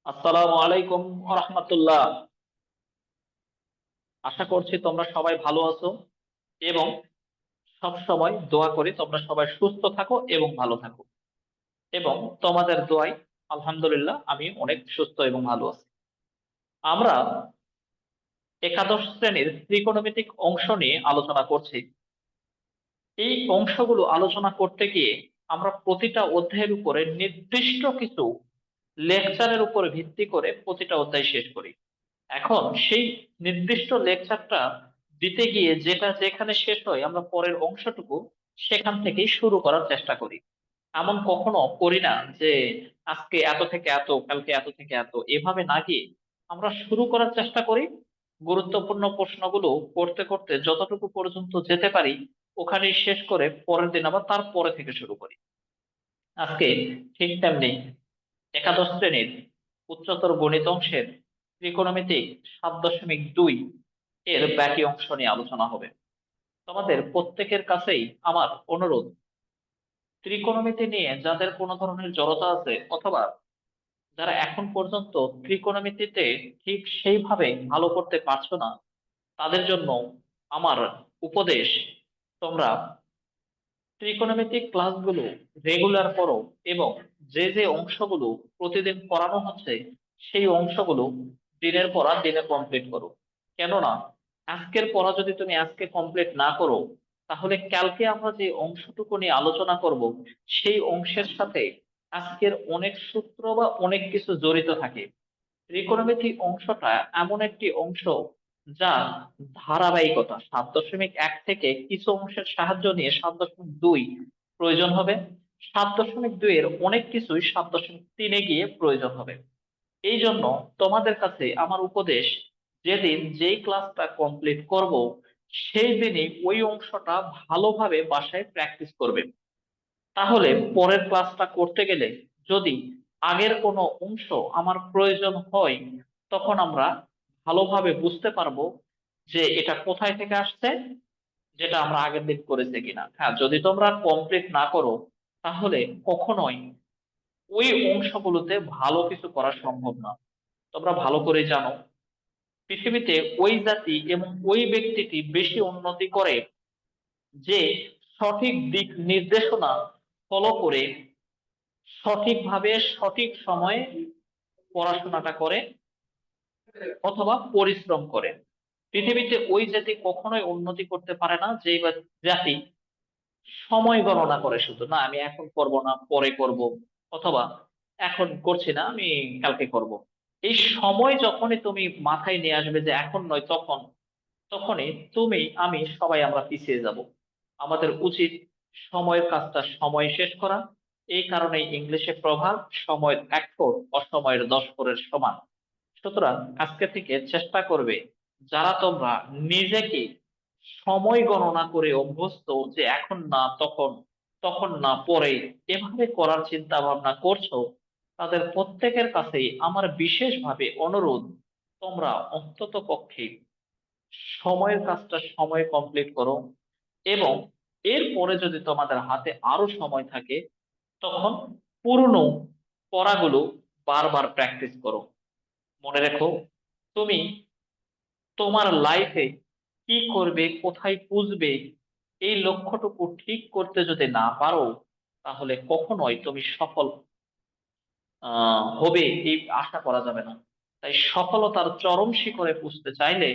আসসালামু আলাইকুম ওয়া রাহমাতুল্লাহ। আশা করছি তোমরা সবাই ভালো আছো এবং সব সময় দোয়া করি তোমরা সবাই সুস্থ থাকো এবং ভালো থাকো। এবং তোমাদের দোয়ায় আলহামদুলিল্লাহ আমি অনেক সুস্থ এবং ভালো আছি। আমরা একাদশ শ্রেণীর ত্রিকোণমিতিক অংশ নিয়ে আলোচনা করছি। এই অংশগুলো আলোচনা করতে গিয়ে আমরা প্রতিটা অধ্যায়ের উপরে নির্দিষ্ট কিছু লেকচারের উপরে ভিত্তি করে প্রতিটা অধ্যায় শেষ করি। এখন সেই নির্দিষ্ট লেকচারটা দিতে গিয়ে যেটা যেখানে শেষ হয় আমরা পরের অংশটুকু সেখান থেকেই শুরু করার চেষ্টা করি। এমন কখনো করি না যে আজকে এত থেকে এত, কালকে এত থেকে এত, এভাবে না গিয়ে আমরা শুরু করার চেষ্টা করি। গুরুত্বপূর্ণ প্রশ্নগুলো করতে করতে যতটুকু পর্যন্ত যেতে পারি ওখানেই শেষ করে পরের দিন আবার তার পরে থেকে শুরু করি। আজকে ঠিক তেমনি একাদশ শ্রেণীর উচ্চতর গণিত অংশের ত্রিকোণমিতিক 7.2 এর বাকি অংশ নিয়ে আলোচনা হবে। তোমাদের প্রত্যেকের কাছেই আমার অনুরোধ, ত্রিকোণমিতি নিয়ে যাদের কোনো ধরনের জড়তা আছে অথবা যারা এখন পর্যন্ত ত্রিকোণমিতিতে ঠিক সেইভাবে ভালো করতে পারছো না, তাদের জন্য আমার উপদেশ, তোমরা ত্রিকোণমিতিক ক্লাসগুলো রেগুলার করো এবং যে যে অংশগুলো প্রতিদিন পড়ানো হচ্ছে সেই অংশগুলো দিনের পড়া দিনে কমপ্লিট করো। কেননা আজকের পড়া যদি তুমি আজকে কমপ্লিট না করো, তাহলে কালকে আমরা যে অংশটুকু নিয়ে আলোচনা করব সেই অংশের সাথে আজকের অনেক সূত্র বা অনেক কিছু জড়িত থাকে। ত্রিকোণমিতি অংশটা এমন একটি অংশ যা ধারাবাহিকতা 7.1 থেকে কিছু অংশের সাহায্য নিয়ে 7.2 প্রয়োজন হবে, 7.2 এর অনেক কিছুই 7.3 গিয়ে প্রয়োজন হবে। এই জন্য তোমাদের কাছে আমার উপদেশ, যেদিন যেই ক্লাসটা কমপ্লিট করব সেই দিনই ওই অংশটা ভালোভাবে বাসায় প্র্যাকটিস করবে। তাহলে পরের ক্লাসটা করতে গেলে যদি আগের কোনো অংশ আমার প্রয়োজন হয়, তখন আমরা ভালোভাবে বুঝতে পারবো যে এটা কোথায় থেকে আসছে, যেটা আমরা আগের দিন করেছি কিনা। হ্যাঁ, যদি তোমরা কমপ্লিট না করো তাহলে কখনোই ওই অংশগুলোতে ভালো কিছু করা সম্ভব না। তোমরা ভালো করে জানো, পৃথিবীতে ওই জাতি এবং ওই ব্যক্তিটি বেশি উন্নতি করে যে সঠিক দিক নির্দেশনা ফলো করে সঠিকভাবে সঠিক সময়ে পড়াশোনাটা করে অথবা পরিশ্রম করে। পৃথিবীতে ওই জাতি কখনোই উন্নতি করতে পারে না যে জাতি সময় গণনা করে, শুধু না আমি এখন করব না পরে করব, অথবা এখন করছি না আমি কালকে করব। এই সময় যখনই তুমি মাথায় নিয়ে আসবে যে এখন নয় তখন, তখনই তুমি আমি সবাই আমরা পিছিয়ে যাব। আমাদের উচিত সময়ের কাজটা সময় শেষ করা। এই কারণে ইংলিশে প্রভাব, সময়ের 1 ফোর অসময়ের 10 ফোরের সমান। সুতরাং আজকে থেকে চেষ্টা করবে, যারা তোমরা নিজেকে সময় গণনা করে অভ্যস্ত যে এখন না তখন, তখন না পরে, এভাবে করার চিন্তা ভাবনা করছো, তাদের প্রত্যেকের কাছেই আমার বিশেষভাবে অনুরোধ, তোমরা অন্তত পক্ষে সময়ের কাজটা সময় কমপ্লিট করো এবং এরপরে যদি তোমাদের হাতে আরো সময় থাকে তখন পুরনো পড়াগুলো বারবার প্র্যাকটিস করো। মনে রেখো, তুমি তোমার লাইফে কি করবে, কোথায় পুষবে, এই লক্ষ্যটুকু ঠিক করতে যদি না পারো, তাহলে কখনোই তুমি সফল হবে এই আশা করা যাবে না। তাই সফলতার চরম শিখরে পুষতে চাইলে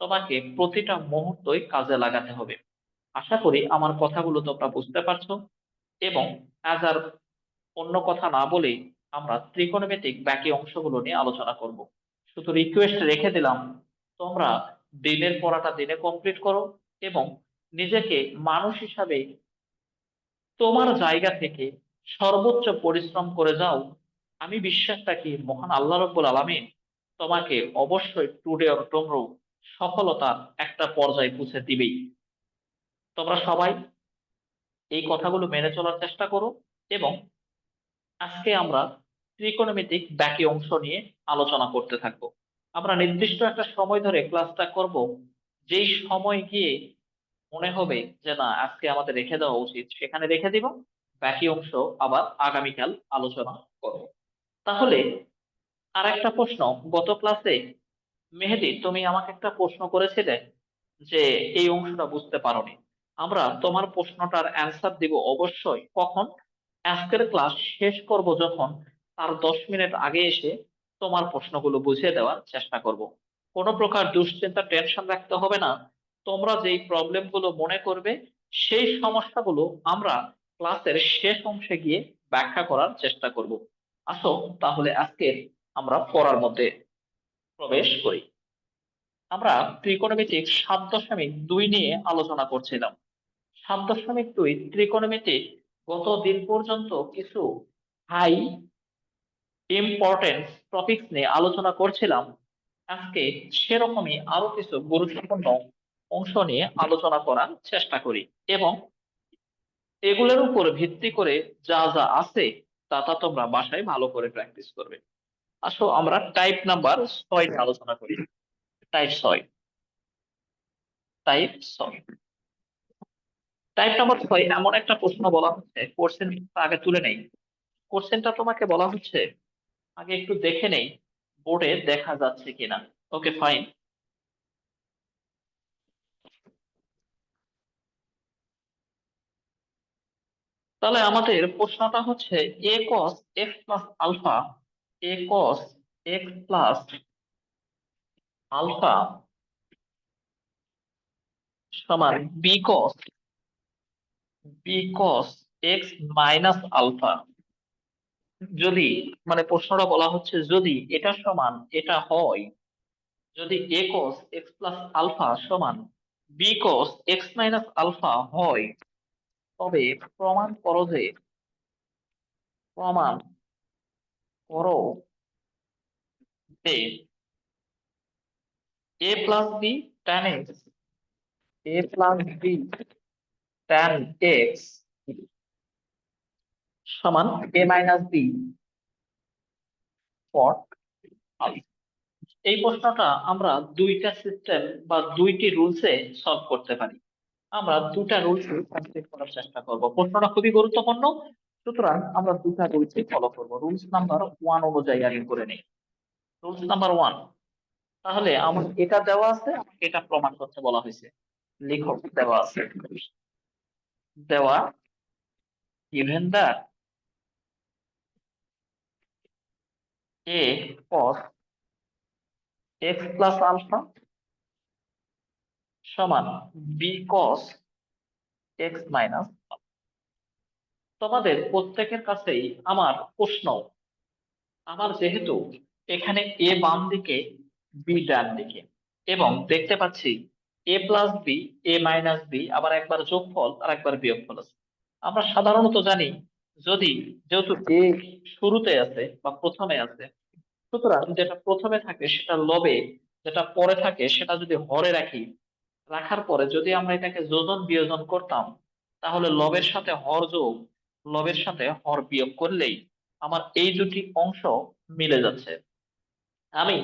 তোমাকে প্রতিটা মুহূর্তই কাজে লাগাতে হবে। আশা করি আমার কথাগুলো তোমরা বুঝতে পারছো এবং আজ আর অন্য কথা না বলেই আমরা ত্রিকোণমিতিক বাকি অংশগুলো নিয়ে আলোচনা করব। শুধু রিকোয়েস্ট রেখে দিলাম, তোমরা দিনের পড়াটা দিনে কমপ্লিট করো এবং নিজেকে মানুষ হিসাবে তোমার জায়গা থেকে সর্বোচ্চ পরিশ্রম করে যাও। আমি বিশ্বাস রাখি মহান আল্লাহ রাব্বুল আলামিন তোমাকে অবশ্যই টুডে অর টুমরো সফলতার একটা পর্যায়ে পৌঁছে দিবেই। তোমরা সবাই এই কথাগুলো মেনে চলার চেষ্টা করো এবং আজকে আমরা ত্রিকোণমিতিক বাকি অংশ নিয়ে আলোচনা করতে থাকবো। আমরা নির্দিষ্ট একটা সময় ধরে ক্লাসটা করব, যেই সময় গিয়ে মনে হবে যে না আজকে আমাদের রেখে দেওয়া উচিত সেখানে রেখে দিব, বাকি অংশ আবার আগামীকাল আলোচনা করব। তাহলে আর একটা প্রশ্ন, গত ক্লাসে মেহেদি তুমি আমাকে একটা প্রশ্ন করেছিলে যে এই অংশটা বুঝতে পারোনি। আমরা তোমার প্রশ্নটার অ্যান্সার দিব অবশ্যই কখন, আজকের ক্লাস শেষ করব যখন, তার 10 মিনিট আগে এসে তোমার প্রশ্নগুলো বুঝিয়ে দেওয়ার চেষ্টা করব। কোনো প্রকার দুশ্চিন্তা টেনশন রাখতে হবে না। তোমরা যেই প্রবলেম গুলো মনে করবে সেই সমস্যাগুলো আমরা ক্লাসের শেষ অংশে গিয়ে ব্যাখ্যা করার চেষ্টা করব। আসো তাহলে আজকে আমরা পড়ার মধ্যে প্রবেশ করি। আমরা ত্রিকোণমিতিক 7.2 নিয়ে আলোচনা করছিলাম। 7.2 ত্রিকোণমিতিক গত দিন পর্যন্ত কিছু হাই ইম্পর্টেন্স টপিকস নিয়ে আলোচনা করছিলাম। আজকে সেরকমই আরো কিছু গুরুত্বপূর্ণ অংশ নিয়ে আলোচনা করার চেষ্টা করি এবং এগুলোর উপর ভিত্তি করে যা যা আছে তা তোমরা বাসায় ভালো করে প্র্যাকটিস করবে। আসো আমরা টাইপ নাম্বার 6 নিয়ে আলোচনা করি। টাইপ 6। টাইপ 6। টাইপ নাম্বার 6 এমন একটা প্রশ্ন বলা হচ্ছে, কোশ্চেন আগে তুলে নেই। কোশ্চেনটা তোমাকে বলা হচ্ছে, আগে একটু দেখে নেই বোর্ডে দেখা যাচ্ছে কিনা। Okay fine. তাহলে আমাদের প্রশ্নটা হচ্ছে এ কস এক্স প্লাস আলফা, এ কস এক্স প্লাস আলফা সমান B cos x minus alpha. যদি মানে প্রশ্নটা বলা হচ্ছে যদি এটা সমান এটা হয়, যদি এ কস এক্স প্লাস আলফা সমান B cos x minus alpha হয়, তবে প্রমাণ করো যে, প্রমাণ করো যে এ প্লাস বি tan এক্স, এ প্লাস বি tan এক্স সমান এ মাইনাস বি ফর আলফা। এই প্রশ্নটা আমরা দুইটা সিস্টেম বা দুইটি রুলসে সলভ করতে পারি। আমরা দুটা রুলস কমপ্লিট করার চেষ্টা করব। প্রশ্নটা খুবই গুরুত্বপূর্ণ, সুতরাং আমরা দুটা রুলসই ফলো করব। রুলস নাম্বার 1 অনুযায়ী আগে করে নেই। রুলস নাম্বার 1, তাহলে আমার এটা দেওয়া আছে, আমাকে এটা প্রমাণ করতে বলা হয়েছে। লিখো, দেওয়া আছে, দেওয়া given that a cos x plus alpha সমান b cos x minus। তোমাদের প্রত্যেকের কাছেই আমার প্রশ্ন, আমার যেহেতু এখানে এ বাম দিকে বি ডান দিকে এবং দেখতে পাচ্ছি এ প্লাস বি, এ মাইনাস বি, আবার একবার যোগফল আর একবার বিয়োগফল আছে। আমরা সাধারণত জানি যদি, যেহেতু এ শুরুতে আছে বা প্রথমে আছে, সুতরাং যেটা প্রথমে থাকে সেটা লবে, যেটা পরে থাকে সেটা যদি হরে রাখি, রাখার পরে যদি আমরা এটাকে যোজন বিয়োজন করতাম, তাহলে লবের সাথে হর যোগ, লবের সাথে হর বিয়োগ করলেই আমার এই দুটি অংশ মিলে যাচ্ছে। আমি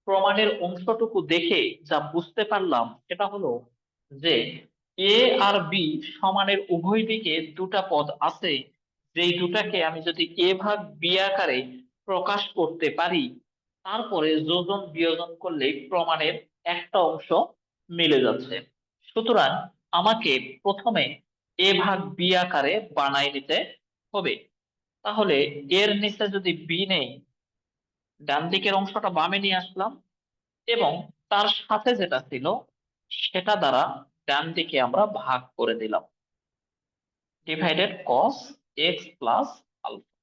প্রমাণের অংশটুকু দেখে যা বুঝতে পারলাম সেটা হলো যে এ আর বি সমানের উভয় দিকে দুটা পদ আছে, যেই দুটাকে আমি যদি এ ভাগ বি আকারে প্রকাশ করতে পারি, তারপরে যোজন বিয়োজন করলে প্রমাণের একটা অংশ মিলে যাচ্ছে। সুতরাং আমাকে প্রথমে এ ভাগ বি আকারে বানাই নিতে হবে। তাহলে এর নিচে যদি বি নেই, ডান দিকের অংশটা বামে নিয়ে আসলাম এবং তার সাথে যেটা ছিল সেটা দ্বারা ডান দিকে আমরা ভাগ করে দিলাম, divided cos X plus alpha.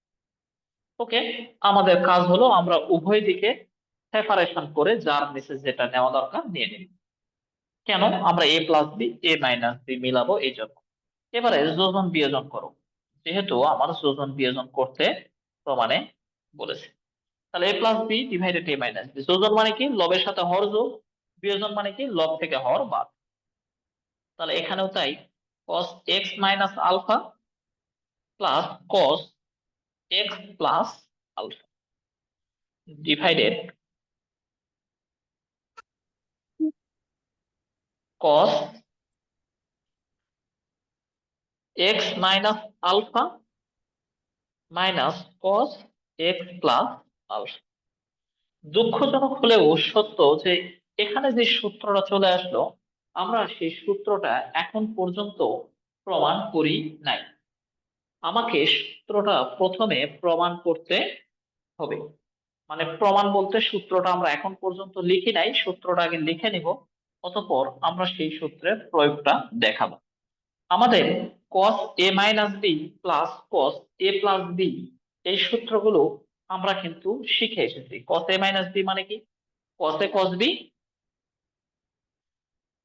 Okay, আমাদের কাজ হলো আমরা উভয় দিকে সেপারেশন করে যার নিচে যেটা নেওয়া দরকার নিয়ে নিব। কেন? আমরা এ প্লাস বি, এ মাইনাস বি মিলাবো এই জন্য। এবারে যোজন বিয়োজন করো, যেহেতু আমার যোজন বিয়োজন করতে প্রমাণে বলেছে। তাহলে A plus B divided A minus B, যোজন মানে কি লবের সাথে হর যোগ, বিয়োজন মানে কি লব থেকে হর বাদ। তাহলে এখানেও তাই, cos x minus alpha plus cos x plus alpha divided cos x minus alpha minus cos x plus alpha. দুঃখজনক হলেও সত্য যে এখানে যে সূত্রটা চলে আসলো, আমরা সেই সূত্রটা এখন পর্যন্ত প্রমাণ করি নাই। আমাকে সূত্রটা প্রথমে প্রমাণ করতে হবে। মানে প্রমাণ বলতে সূত্রটা আমরা এখন পর্যন্ত লিখি নাই, সূত্রটা আগে লিখে নিব, অতঃপর আমরা সেই সূত্রের প্রয়োগটা দেখাবো। আমাদের cos a minus B plus cos a plus B, এই সূত্রগুলো আমরা কিন্তু শিখে এসেছি। cos a মাইনাস বি মানে কি? cos a cos b,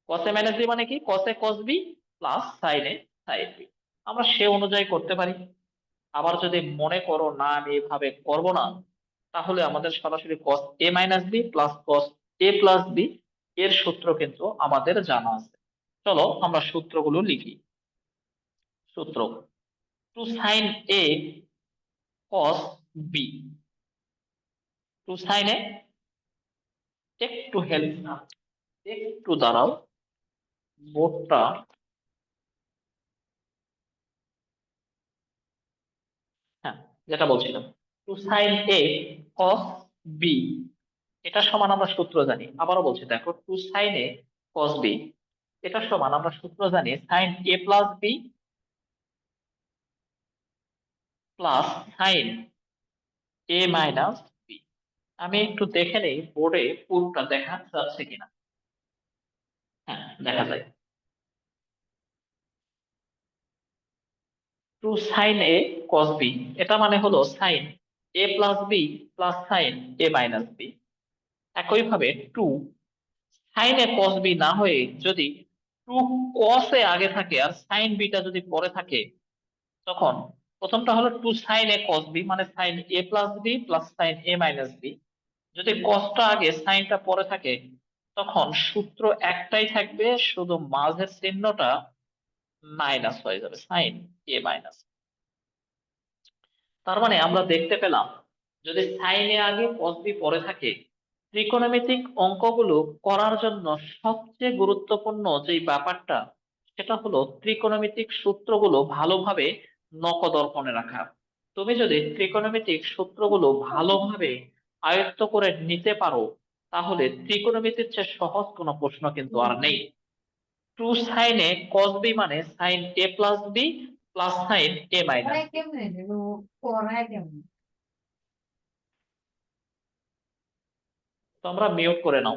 cos a minus B মানে কি? cos a cos b plus sin a sin b। আমরা সে অনুযায়ী করতে পারি। আবার যদি মনে করো না আমি এভাবে করব না, তাহলে আমাদের সরাসরি cos a minus B plus cos a plus B এর সূত্র কিন্তু আমাদের জানা আছে। চলো আমরা সূত্রগুলো লিখি। সূত্র: two sine a cos b, two sine a, একটু হেল্প, একটু দাঁড়াও, বোর্ডটা, হ্যাঁ, যেটা বলছিলাম, two sine a cos b, এটা সমান আমরা সূত্র জানি। আবারও বলছি, দেখো, two sine a cos b, এটা সমান আমরা সূত্র জানি sine a plus B plus sine a minus B. আমি একটু দেখে নেই বোর্ডে পুরোটা দেখা যাচ্ছে কিনা। হ্যাঁ, দেখা যায়। Two sine A cos B, এটা মানে হলো sign A plus B plus sign A minus B. একইভাবে two sine A cos B না হয়ে যদি টু কস এ আগে থাকে আর সাইন বিটা যদি পরে থাকে, তখন প্রথমটা হলো two sine A cos B মানে sign A plus B plus sign A minus B. যদি কসটা আগে সাইনটা পরে থাকে, তখন সূত্র একটাই থাকবে, শুধু মাঝের চিহ্নটা মাইনাস হয়ে যাবে, সাইন এ মাইনাস। তার মানে আমরা দেখতে পেলাম, যদি সাইনে আগে cos b পরে থাকে, ত্রিকোণমিতিক অঙ্কগুলো করার জন্য সবচেয়ে গুরুত্বপূর্ণ যে ব্যাপারটা, সেটা হলো ত্রিকোণমিতিক সূত্রগুলো ভালোভাবে নখদর্পণে রাখা। তুমি যদি ত্রিকোণমিতিক সূত্রগুলো ভালোভাবে আয়ত্ত করে নিতে পারো, তাহলে ত্রিকোণমিতির চেয়ে সহজ কোনো প্রশ্ন কিন্তু আর নেই। টু সাইনে cos b মানে sine a plus B plus sine a minus B. তো আমরা মিউট করে নাও।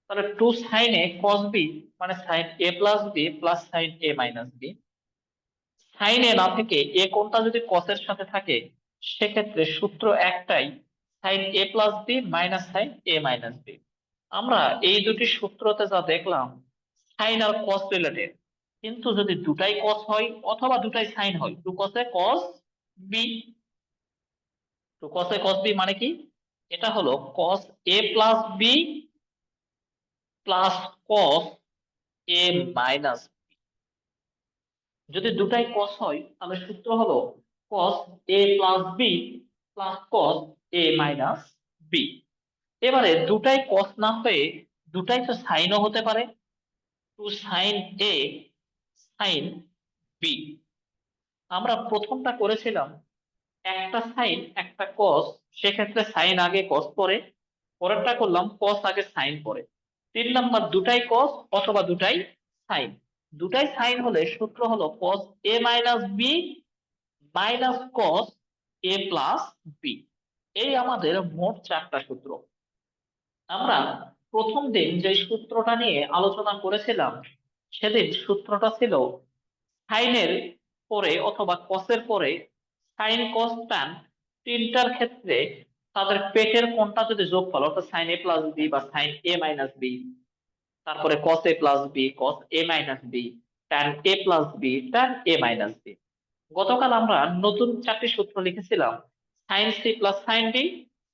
তাহলে টু সাইনে cos b মানে sine a plus B plus sine a minus B. Sine A না থেকে এ কোণটা যদি cos এর সাথে থাকে, সেক্ষেত্রে সূত্র একটাই, sine a plus B minus sine a minus B. আমরা এই দুটি সূত্রতে যা দেখলাম, সাইন আর cos রিলেটেড, কিন্তু যদি দুটাই cos হয় অথবা দুটাই সাইন হয়, two cos A cos b, two cos A cos b মানে কি? এটা হলো cos a plus B plus cos a minus. যদি দুটাই cos হয়, তাহলে সূত্র হলো cos a plus B plus cos a minus B. এবারে দুটাই cos না হয়ে দুটাই তো সাইনও হতে পারে। Two sine a sine B, আমরা প্রথমটা করেছিলাম একটা সাইন একটা cos, সেক্ষেত্রে সাইন আগে cos পরে, পরেরটা করলাম cos আগে সাইন পরে। 3 নাম্বার দুটাই cos অথবা দুটাই সাইন। দুটাই সাইন হলে সূত্র হলো cos a minus B minus cos a plus B. এই আমাদের মোট 4টা সূত্র। আমরা প্রথম দিন যে সূত্রটা নিয়ে আলোচনা করেছিলাম, সেদিন সূত্রটা ছিল সাইনের পরে অথবা কসের পরে সাইন কস ট্যান, তিনটার ক্ষেত্রে তাদের পেটের কোণটা যদি যোগফল, অর্থাৎ সাইন এ প্লাস বি বা সাইন এ মাইনাস বি, তারপরে cos A plus B cos A minus B, tan A plus B tan A minus B. গতকাল আমরা নতুন 4টি সূত্র লিখেছিলাম: sine C plus sine D,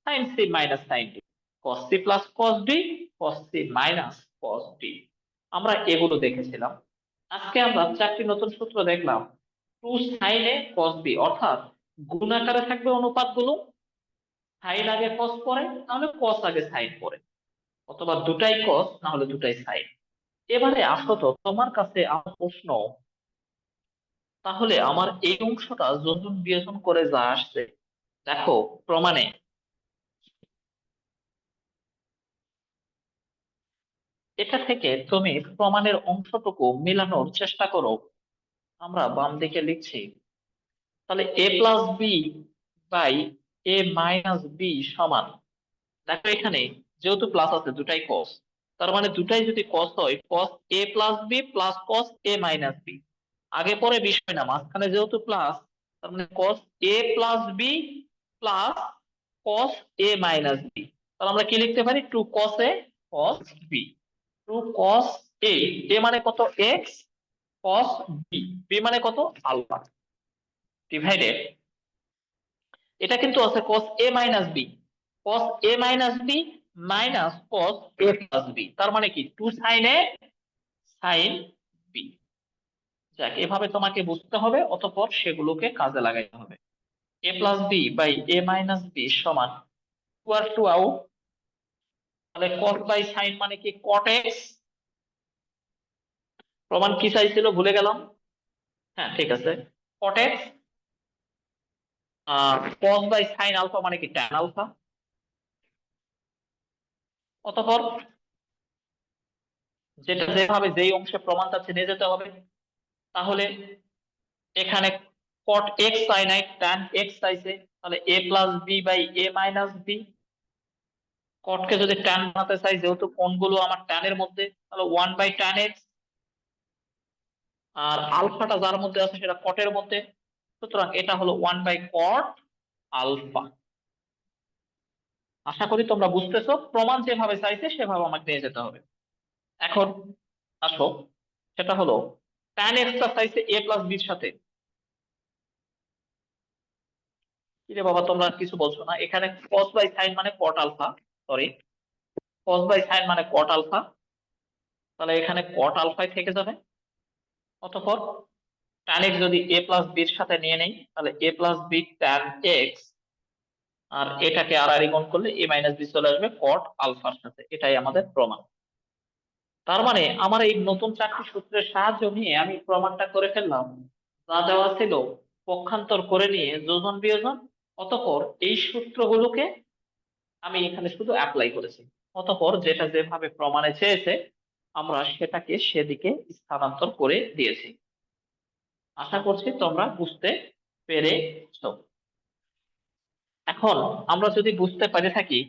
sine C minus sine D, cos C plus cos D, cos C minus cos D. আমরা এগুলো দেখেছিলাম। আজকে আমরা 4টি নতুন সূত্র দেখলাম। Two sine A cos B, অর্থাৎ গুণাকারে থাকবে অনুপাতগুলো, সাইন আগে কস পরে তাহলে কস আগে সাইন পরে, অথবা দুটাই কস না হলে দুটাই সাইন। এবারে আসো তো, তোমার কাছে আমার প্রশ্ন, তাহলে আমার এই অংশটা যোজন বিয়োজন করে যা আসছে, দেখো প্রমাণে, এটা থেকে তুমি প্রমাণের অংশটুকু মেলানোর চেষ্টা করো। আমরা বাম দিকে লিখছি, তাহলে A plus B by A minus B সমান, দেখো এখানে যেহেতু প্লাস আছে দুটাই কস, তার মানে দুটাই যদি কস হয় কস A plus B plus cos A minus B, আগে পরে বিষয় না, মাঝখানে যেহেতু প্লাস, তার মানে কস A plus B plus cos A minus B. তাহলে আমরা কি লিখতে পারি, টু কস এ কস বি, টু কস এ, এ মানে কত এক্স, কস বি, বি মানে কত আলফা, ডিভাইডেড, এটা কিন্তু আছে cos a minus B, cos a minus B minus cos a plus B, তার মানে কি 2 sin a sin b। যাক, এভাবে তোমাকে বুঝতে হবে, অতঃপর সেগুলোকে কাজে লাগাইতে হবে। a plus B by a minus B সমান 2 আর 2 আউট, তাহলে cos বাই sin মানে কি cot x। প্রমাণ কি চাইছিল ভুলে গেলাম, হ্যাঁ ঠিক আছে, cot x। আর cos বাই sin আলফা মানে কি tan আলফা। অতঃপর যেটা যেভাবে যেই অংশে প্রমাণ চাচ্ছে নিয়ে যেতে হবে। তাহলে এখানে cot x চাই নাই, tan x চাইছে, তাহলে a plus B by A minus B. cot কে যদি tan বানাতে চাই, যেহেতু কোণগুলো আমার tan এর মধ্যে, তাহলে 1 বাই tan x। আর আলফাটা যার মধ্যে আছে সেটা cot এর মধ্যে, সুতরাং এটা হলো 1 বাই cot আলফা। আশা করি তোমরা বুঝতেছো, প্রমাণ যেভাবে চাইছে সেভাবে আমাকে নিয়ে যেতে হবে। এখন আসো, সেটা হলো tan x টা চাইছে a প্লাস বির সাথে। কি রে বাবা, তোমরা কিছু বলছো না, এখানে cos বাই sin মানে cot alpha, sorry, cos by sin মানে cot আলফা, তাহলে এখানে cot আলফাই থেকে যাবে। অতঃপর tan x যদি a প্লাস b এর সাথে নিয়ে নেই, তাহলে a plus B tan x, আর এটাকে আর গুণ করলে a মাইনাস বি চলে আসবে cot আলফার সাথে, এটাই আমাদের প্রমাণ। তার মানে আমার এই নতুন চারটি সূত্রের সাহায্য নিয়ে আমি প্রমাণটা করে ফেললাম। যা দেওয়া ছিল পক্ষান্তর করে নিয়ে যোজন বিয়োজন, অতঃপর এই সূত্রগুলোকে আমি এখানে শুধু অ্যাপ্লাই করেছি। অতঃপর যেটা যেভাবে প্রমাণে চেয়েছে আমরা সেটাকে সেদিকে স্থানান্তর করে দিয়েছি। আশা করছি তোমরা বুঝতে পেরেছো। এখন আমরা যদি বুঝতে পেরে থাকি,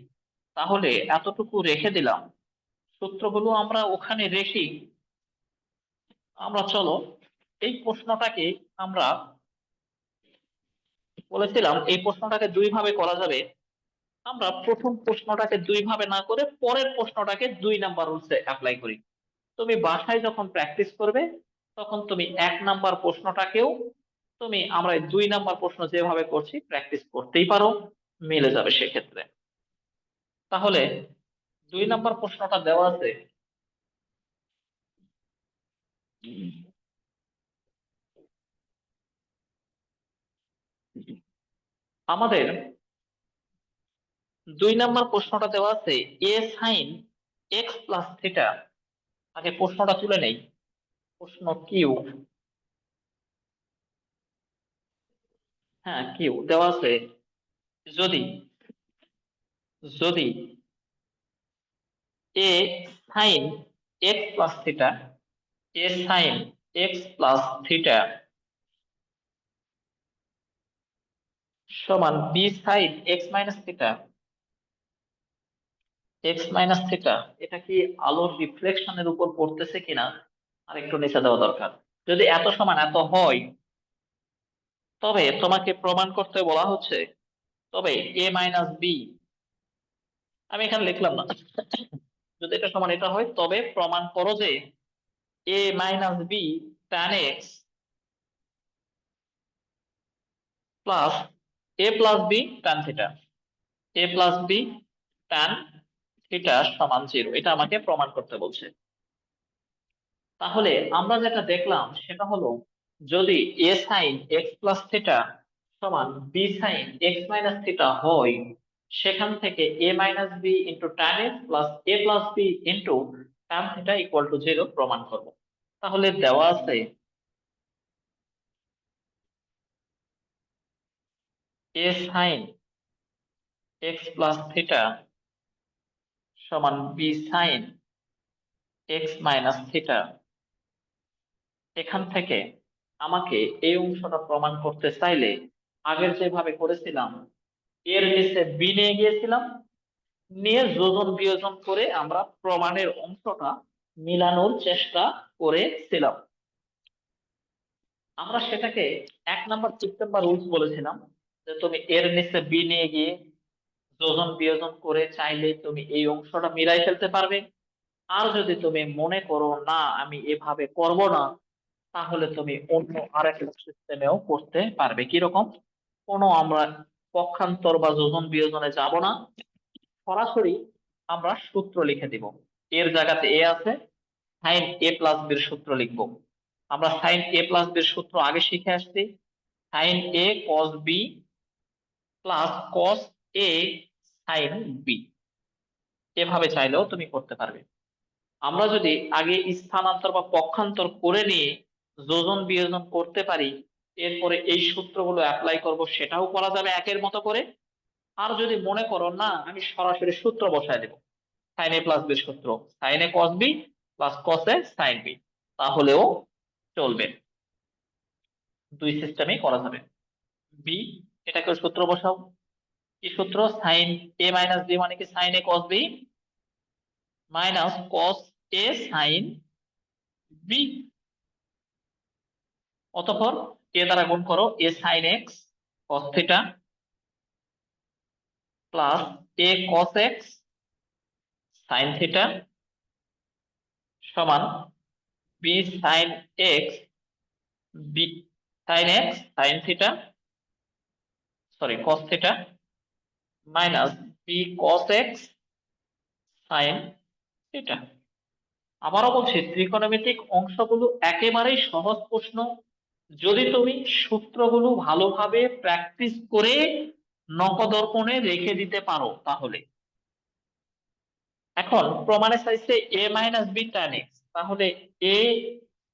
তাহলে এতটুকু রেখে দিলাম, সূত্রগুলো আমরা ওখানে রেখে আমরা চলো এই প্রশ্নটাকে, আমরা বলেছিলাম এই প্রশ্নটাকে দুই ভাবে করা যাবে। আমরা প্রথম প্রশ্নটাকে দুই ভাবে না করে পরের প্রশ্নটাকে 2 নাম্বার রুলসে অ্যাপ্লাই করি। তুমি বাসায় যখন প্র্যাকটিস করবে, তখন তুমি 1 নাম্বার প্রশ্নটাকেও তুমি আমরা এই 2 নাম্বার প্রশ্ন যেভাবে করছি প্র্যাকটিস করতেই পারো, মিলে যাবে সেক্ষেত্রে। তাহলে 2 নাম্বার প্রশ্নটা দেওয়া আছে, আমাদের 2 নাম্বার প্রশ্নটা দেওয়া আছে A sine x plus theta. আগে প্রশ্নটা তুলে নেই, প্রশ্ন কিউ, হ্যাঁ কিউ দেওয়া আছে, যদি যদি A sine x plus theta, A sine x plus theta সমান B sine x minus theta, x minus theta, এটা কি আলোর রিফ্লেকশনের উপর পড়তেছে কিনা আর একটু নিচে দেওয়া দরকার। যদি এত সমান এত হয়, তবে তোমাকে প্রমাণ করতে বলা হচ্ছে, তবে এ মাইনাস বি, আমি এখানে লিখলাম না, যদি এটা সমান এটা হয় তবে প্রমাণ করো যে A minus B tan X plus A plus B tan theta, A plus B tan theta সমান 0, এটা আমাকে প্রমাণ করতে বলছে। তাহলে আমরা যেটা দেখলাম সেটা হলো, যদি A sine x plus theta সমান B sine x minus theta হয়, সেখান থেকে A minus B into tan X plus A plus B into tan theta equal to 0 প্রমাণ করব। তাহলে দেওয়া আছে A sine x plus theta সমান B sine x minus theta. এখান থেকে আমাকে এই অংশটা প্রমাণ করতে চাইলে আগের যেভাবে করেছিলাম, এর নিচে বি নিয়ে গিয়েছিলাম, নিয়ে যোজন বিয়োজন করে আমরা প্রমাণের অংশটা মিলানোর চেষ্টা করেছিলাম। আমরা সেটাকে 1 নম্বর সেপ্টেম্বর রুলস বলেছিলাম, যে তুমি এর নিচে বি নিয়ে গিয়ে যোজন বিয়োজন করে চাইলে তুমি এই অংশটা মিলাই ফেলতে পারবে। আর যদি তুমি মনে করো না আমি এভাবে করব না, তাহলে তুমি অন্য আরেকটা সিস্টেমেও করতে পারবে। কিরকম? কোনো আমরা পক্ষান্তর বা যোজন বিয়োজনে যাব না, সরাসরি আমরা সূত্র লিখে দিব। এর জায়গাতে এ আছে, সাইন এ প্লাস বির সূত্র লিখব। আমরা সাইন এ প্লাস বির সূত্র আগে শিখে আসছি, sign A cos B plus cos A sine B. এভাবে চাইলেও তুমি করতে পারবে। আমরা যদি আগে স্থানান্তর বা পক্ষান্তর করে নিয়ে যোজন বিয়োজন করতে পারি, এরপরে এই সূত্রগুলো অ্যাপ্লাই করব, সেটাও করা যাবে একের মতো করে। আর যদি মনে করো না আমি সরাসরি সূত্র বসায় দেব, সাইন এ প্লাস বি সূত্র, sign A cos B plus cos A sine B, তাহলেও চলবে। দুই সিস্টেমেই করা যাবে। বি, এটাকে সূত্র বসাও। কি সূত্র? সাইন এ মাইনাস বি মানে কি sine A cos B minus cos A sine B. অতঃপর এ দ্বারা গুণ করো, A sine x cos theta plus A cos x sine theta সমান B sine x, B sine x sine theta, sorry cos theta minus B cos x sine theta. আবারও বলছি, ত্রিকোণমিতিক অংশগুলো একেবারেই সহজ প্রশ্ন, যদি তুমি সূত্রগুলো ভালোভাবে প্র্যাকটিস করে নখদর্পণে রেখে দিতে পারো তাহলে। এখন প্রমাণে চাইছে এ মাইনাস বি tan x, তাহলে এ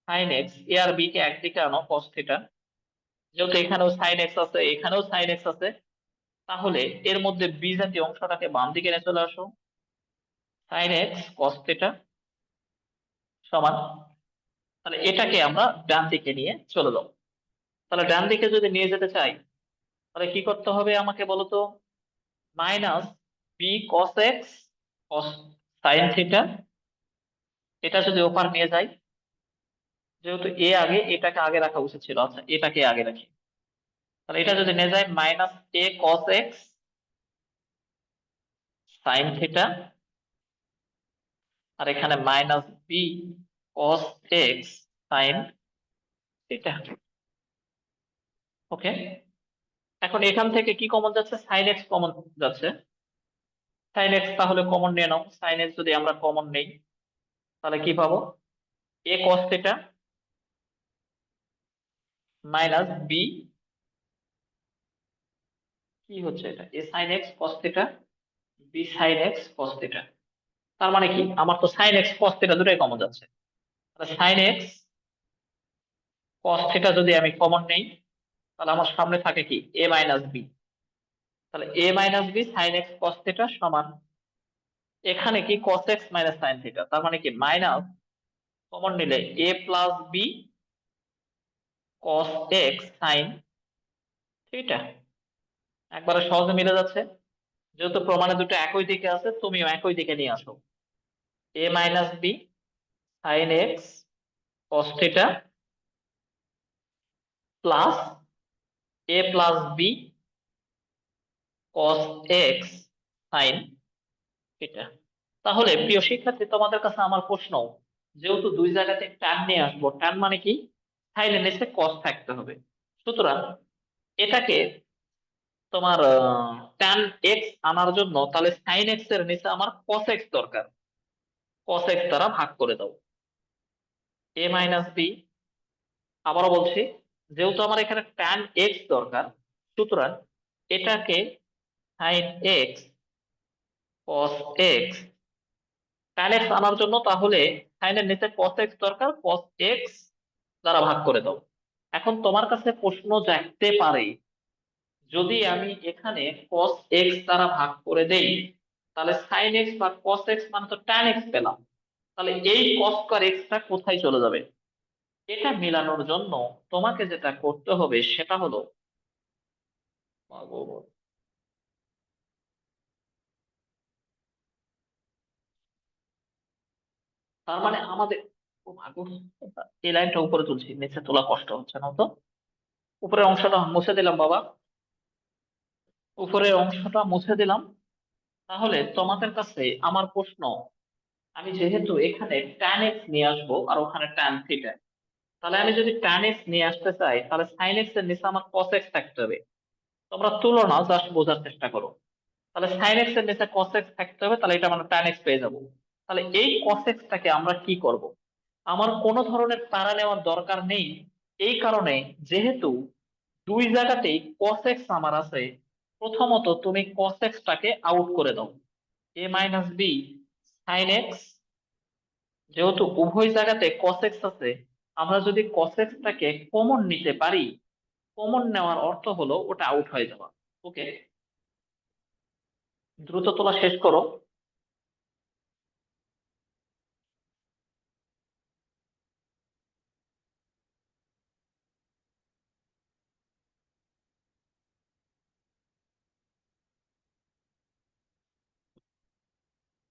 সাইন এক্স, এ আর বি কে একদিকে আনো cos থিটা, যেহেতু এখানেও সাইন এক্স আছে এখানেও সাইন এক্স আছে, তাহলে এর মধ্যে বি জাতীয় অংশটাকে বাম দিকে নিয়ে চলে আসো, সাইন এক্স cos থিটা সমান, তাহলে এটাকে আমরা ডান দিকে নিয়ে চলে যাবো। তাহলে ডান দিকে যদি নিয়ে যেতে চাই, তাহলে কি করতে হবে আমাকে বলো তো? মাইনাস বি কস এক্স কস সাইন থিটা, এটা যদি ওপার নিয়ে যাই, যেহেতু এ আগে, এটাকে আগে রাখা উচিত ছিল, আচ্ছা এটাকে আগে রাখি। তাহলে এটা যদি নিয়ে যায় মাইনাস এ কস এক্স সাইন থিটা, আর এখানে minus B cos x sine theta. ওকে, এখন এখান থেকে কি কমন যাচ্ছে? সাইন এক্স কমন যাচ্ছে। সাইন এক্স তাহলে কমন নিয়ে নাও। সাইন এক্স যদি আমরা কমন নেই, তাহলে কি পাবো? A cos theta minus B, কি হচ্ছে এটা? A sine x cos theta B sine x cos theta. তার মানে কি, আমার তো সাইন এক্স কস থিটা দুটোই কমন যাচ্ছে। তাহলে সাইন এক্স কস থিটা যদি আমি কমন নেই, তাহলে আমার সামনে থাকে কি? A minus B. তাহলে A minus B sine x cos theta সমান, এখানে কি cos x minus sine theta, তার মানে কি মাইনাস, কমন নিলে A plus B cos x sine theta. একবারে সহজে মিলে যাচ্ছে, যেহেতু প্রমাণে দুটো একই দিকে আছে, তুমিও একই দিকে নিয়ে আসো। A minus B sine x cos theta plus A plus B cos x sine theta. তাহলে প্রিয় শিক্ষার্থী, তোমাদের কাছে আমার প্রশ্ন, যেহেতু দুই জায়গাতে ট্যান নিয়ে আসবো, ট্যান মানে কি? সাইনের নিচে কস থাকতে হবে। সুতরাং এটাকে তোমার ট্যান এক্স আনার জন্য, তাহলে সাইন এক্স এর নিচে আমার কস এক্স দরকার, কস এক্স দ্বারা ভাগ করে দাও। এ মাইনাস বি, আবারও বলছি, যেহেতু আমার এখানে ট্যান এক্স দরকার, সুতরাং এটাকে sign x cos x, tan x আনার জন্য তাহলে সাইনের নিচে কস এক্স দরকার, কস এক্স দ্বারা ভাগ করে দাও। এখন তোমার কাছে প্রশ্ন জাগতে পারে, যদি আমি এখানে cos x দ্বারা ভাগ করে দেই, তাহলে sin x বা cos x মানে তো tan x পেলাম, তাহলে এই কস স্কয়ার এক্সটা কোথায় চলে যাবে? এটা মেলানোর জন্য তোমাকে যেটা করতে হবে সেটা হলো, তার মানে আমাদের, ও মাগো, এই লাইনটা উপরে তুলছি, নিচে তোলা কষ্ট হচ্ছে না তো। উপরের অংশটা মুছে দিলাম বাবা, উপরের অংশটা মুছে দিলাম। তাহলে তোমাদের কাছে আমার প্রশ্ন, আমি যেহেতু এখানে tan x নিয়ে আসবো আর ওখানে tan থিটা, তাহলে আমি যদি tan x নিয়ে আসতে চাই তাহলে sin x এর নিচে আমার cos x থাকতে হবে। তোমরা তুলো না, জাস্ট বোঝার চেষ্টা করো। তাহলে sin x এর নিচে cos x থাকতে হবে, তাহলে এটা আমরা tan x পেয়ে যাবো। তাহলে এই cos x টাকে আমরা কি করব? আমার কোনো ধরনের প্যারা নেওয়ার দরকার নেই। এই কারণে, যেহেতু দুই জায়গাতেই cos x আমার আছে, প্রথমত তুমি cos x টাকে আউট করে দাও। a minus B sin x, যেহেতু উভয় জায়গাতে cos x আছে, আমরা যদি cos x টাকে কমন নিতে পারি, কমন নেওয়ার অর্থ হলো ওটা আউট হয়ে যাওয়া। ওকে, দ্রুত তোলা শেষ করো।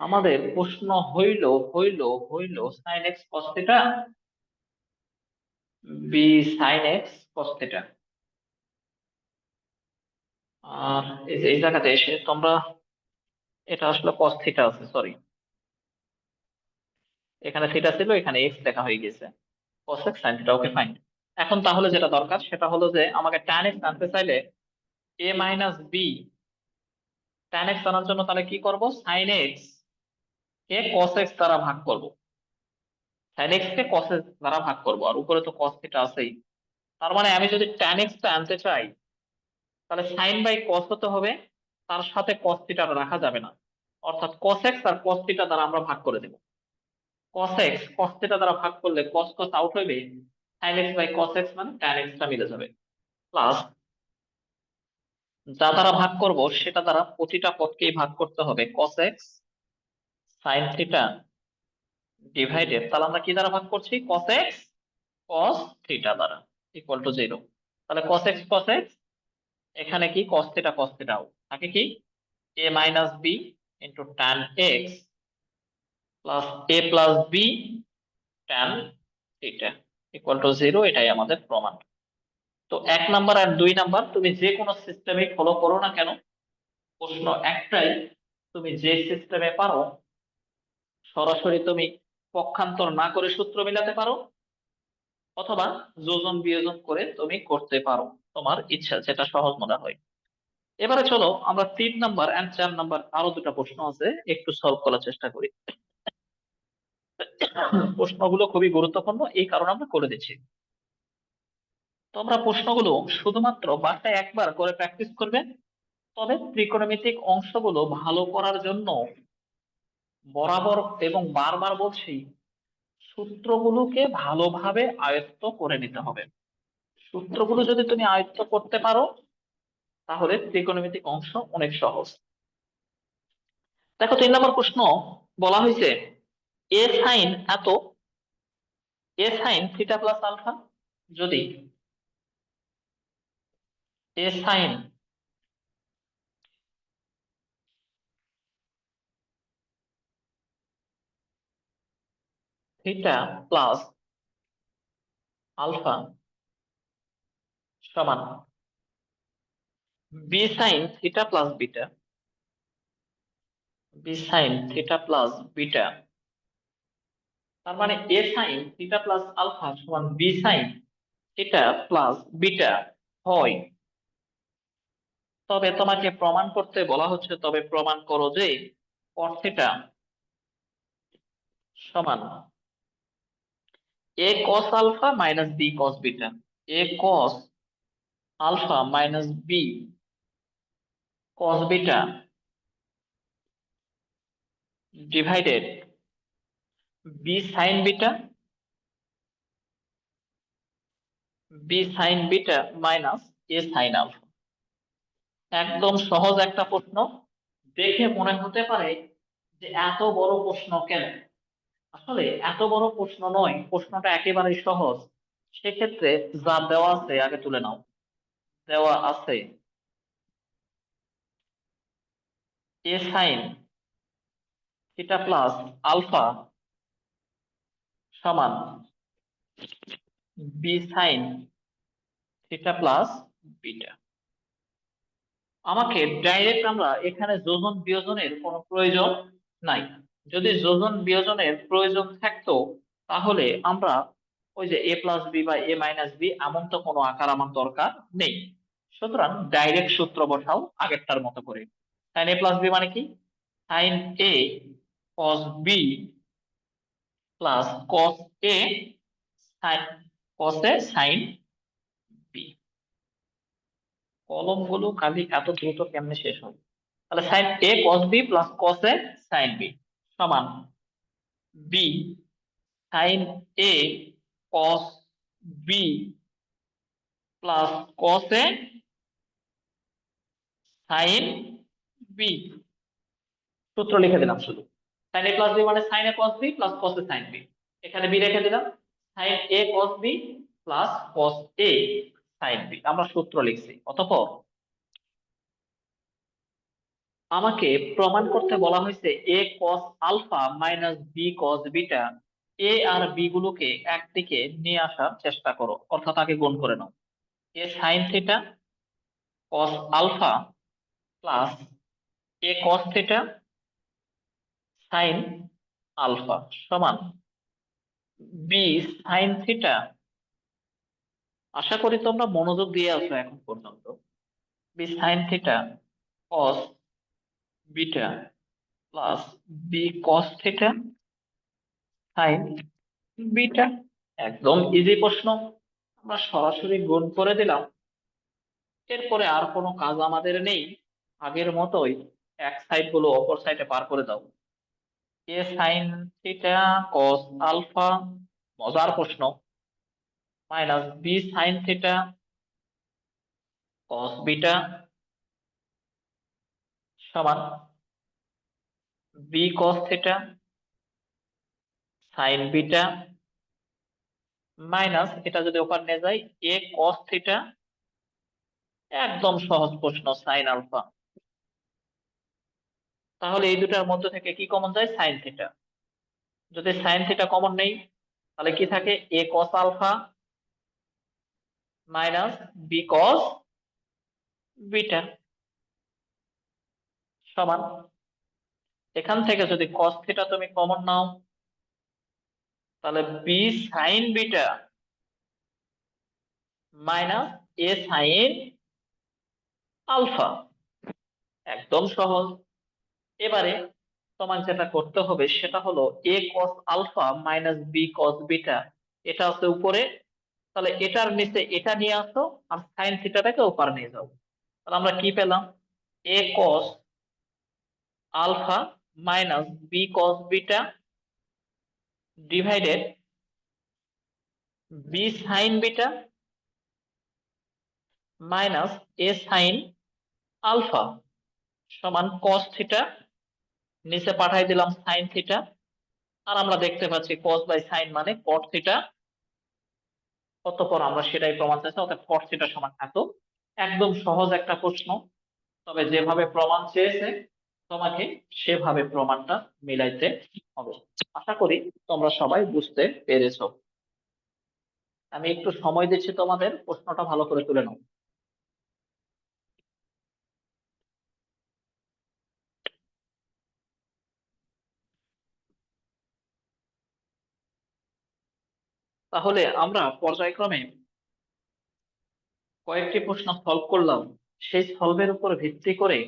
আমাদের প্রশ্ন হইল হইল হইল sin x cos theta, B sin x cos theta. আর এই যে এই জায়গাতে এসে তোমরা, এটা আসলে cos থিটা আছে, সরি, এখানে থিটা ছিল, এখানে এক্স লেখা হয়ে গেছে। cos x sin theta, okay fine. এখন তাহলে যেটা দরকার সেটা হলো যে আমাকে tan x আনতে চাইলে a minus B, tan x আনার জন্য তাহলে কি করব? sin x কে cos x দ্বারা ভাগ করব। sin x কে cos x দ্বারা ভাগ করব, আর উপরে তো cos থিটা আছেই। তার মানে আমি যদি tan x টা আনতে চাই, তাহলে sin বাই cos হতে হবে, তার সাথে cos থিটা রাখা যাবে না। অর্থাৎ cos x আর cos থিটা দ্বারা আমরা ভাগ করে দেব। cos x cos থিটা দ্বারা ভাগ করলে cos cos আউট হবে, sin x by cos x মানে tan x টা মিলে যাবে। প্লাস, যা দ্বারা ভাগ করব সেটা দ্বারা প্রতিটা পদকেই ভাগ করতে হবে, cos x sin theta divided, তাহলে আমরা কি দ্বারা ভাগ করছি? cos x cos থিটা দ্বারা, ইকুয়াল টু 0। তাহলে cos x cos x, এখানে কি cos থিটা আউট থাকে, কি a minus B into tan x plus a plus B tan theta equal to 0, এটাই আমাদের প্রমাণ। তো 1 নাম্বার আর 2 নাম্বার তুমি যে কোনো সিস্টেমে ফলো করো না কেন, প্রশ্ন একটাই, তুমি যে সিস্টেমে পারো, সরাসরি তুমি পক্ষান্তর না করে সূত্র মেলাতে পারো, অথবা যোজন বিয়োজন করে তুমি করতে পারো, তোমার ইচ্ছা যেটা সহজ মনে হয়। এবারে চলো আমরা 3 নাম্বার এন্ড 4 নাম্বার আরো দুটা প্রশ্ন আছে, একটু সলভ করার চেষ্টা করি। প্রশ্নগুলো খুবই গুরুত্বপূর্ণ, এই কারণে আমরা করে দিচ্ছি। তোমরা প্রশ্নগুলো শুধুমাত্র বাসায় একবার করে প্র্যাকটিস করবে। তবে ত্রিকোণমিতিক অংশগুলো ভালো করার জন্য বরাবর এবং বারবার বলছি, সূত্রগুলোকে ভালোভাবে আয়ত্ত করে নিতে হবে। সূত্রগুলো যদি তুমি আয়ত্ত করতে পারো, তাহলে ত্রিকোণমিতিক অংশ অনেক সহজ। দেখো 3 নম্বর প্রশ্ন, বলা হয়েছে এ সাইন এত, A sine theta plus alpha, যদি A sine theta plus alpha সমান B sine theta plus beta, B sine theta plus beta, তার মানে A sine theta plus alpha সমান B sine theta plus beta হয়, তবে তোমাকে প্রমাণ করতে বলা হচ্ছে, তবে প্রমাণ করো যে cos থিটা সমান a cos alpha minus b cos beta, a cos alpha minus b cos beta divided b sin beta, b sin beta minus a sin alpha. একদম সহজ একটা প্রশ্ন, দেখে মনে হতে পারে যে এত বড় প্রশ্ন কেন, আসলে এত বড় প্রশ্ন নয়, প্রশ্নটা একেবারেই সহজ। সেক্ষেত্রে যা দেওয়া আছে আগে তুলে নাও। দেওয়া আছে A sine theta plus alpha সমান B sine theta plus beta. আমাকে ডাইরেক্ট আমরা এখানে যোজন বিয়োজনের কোনো প্রয়োজন নাই। যদি যোজন বিয়োজনের প্রয়োজন থাকতো তাহলে আমরা ওই যে এ প্লাস বি বা এ মাইনাস বি এমন তো কোনো আকার আমার দরকার নেই। সুতরাং ডাইরেক্ট সূত্র বসাও আগেরটার মতো করে। সাইন এ প্লাস বি মানে কি? Sine A cos B plus cos A sign cos A sine B. কলম গুলো খালি এত দ্রুত কেমনে শেষ হবে? তাহলে sign A cos B plus cos A sine B সমান B sine A cos B plus cos A sine B. সূত্র লিখে দিলাম শুধু। সাইন এ প্লাস বি মানে sign A cos B plus cos A sine B. এখানে B রেখে দিলাম। Sign A cos B plus cos A sine B আমরা সূত্র লিখছি। অতঃপর আমাকে প্রমাণ করতে বলা হয়েছে A cos alpha minus B cos beta. A আর বি গুলোকে একদিকে নিয়ে আসার চেষ্টা করো, অর্থাৎ তাকে গুণ করে নাও। A sine theta cos alpha plus A cos theta sine alpha সমান বি সাইন থিটা। আশা করি তোমরা মনোযোগ দিয়ে আছো এখন পর্যন্ত। B sine theta cos beta plus B cos theta sine beta. একদম ইজি প্রশ্ন, আমরা সরাসরি গুণ করে দিলাম। এরপরে আর কোনো কাজ আমাদের নেই। আগের মতোই এক সাইড গুলো অপর সাইডে পার করে দাও। A sine theta cos alpha, মজার প্রশ্ন, minus B sine theta cos beta সমান B cos theta sine beta minus এটা যদি ওপার নিয়ে যায় এ কস থিটা, একদম সহজ প্রশ্ন, সাইন আলফা। তাহলে এই দুটার মধ্যে থেকে কি কমন যায়? Sine theta. যদি সাইন থিটা কমন নেই তাহলে কি থাকে? A cos alpha minus B cos beta সমান, এখান থেকে যদি কস থিটা তুমি কমন নাও তাহলে B sine beta minus A sine alpha. একদম সহজ। এবারে তোমার যেটা করতে হবে সেটা হলো A cos alpha minus B cos beta, এটা আছে উপরে, তাহলে এটার নিচে এটা নিয়ে আসো আর সাইন থিটাটাকে ওপারে নিয়ে যাও। তাহলে আমরা কি পেলাম? A cos alpha minus B cos beta divided B sine beta minus A sine alpha সমান কস থিটা, নিচে পাঠাই দিলাম সাইন থিটা। আর আমরা দেখতে পাচ্ছি কস বাই সাইন মানে কট থিটা। অতঃপর আমরা সেটাই প্রমাণ চাইছি, অর্থাৎ কট থিটা সমান এত। একদম সহজ একটা প্রশ্ন, তবে যেভাবে প্রমাণ চেয়েছে তোমাকে সেভাবে প্রমাণটা মিলাইতে হবে। আশা করি তোমরা সবাই বুঝতে পেরেছো। আমি একটু সময় দিচ্ছি তোমাদের, প্রশ্নটা ভালো করে তুলে নাও। তাহলে আমরা পর্যায়ক্রমে কয়েকটি প্রশ্ন সলভ করলাম। সেই সলভের উপর ভিত্তি করে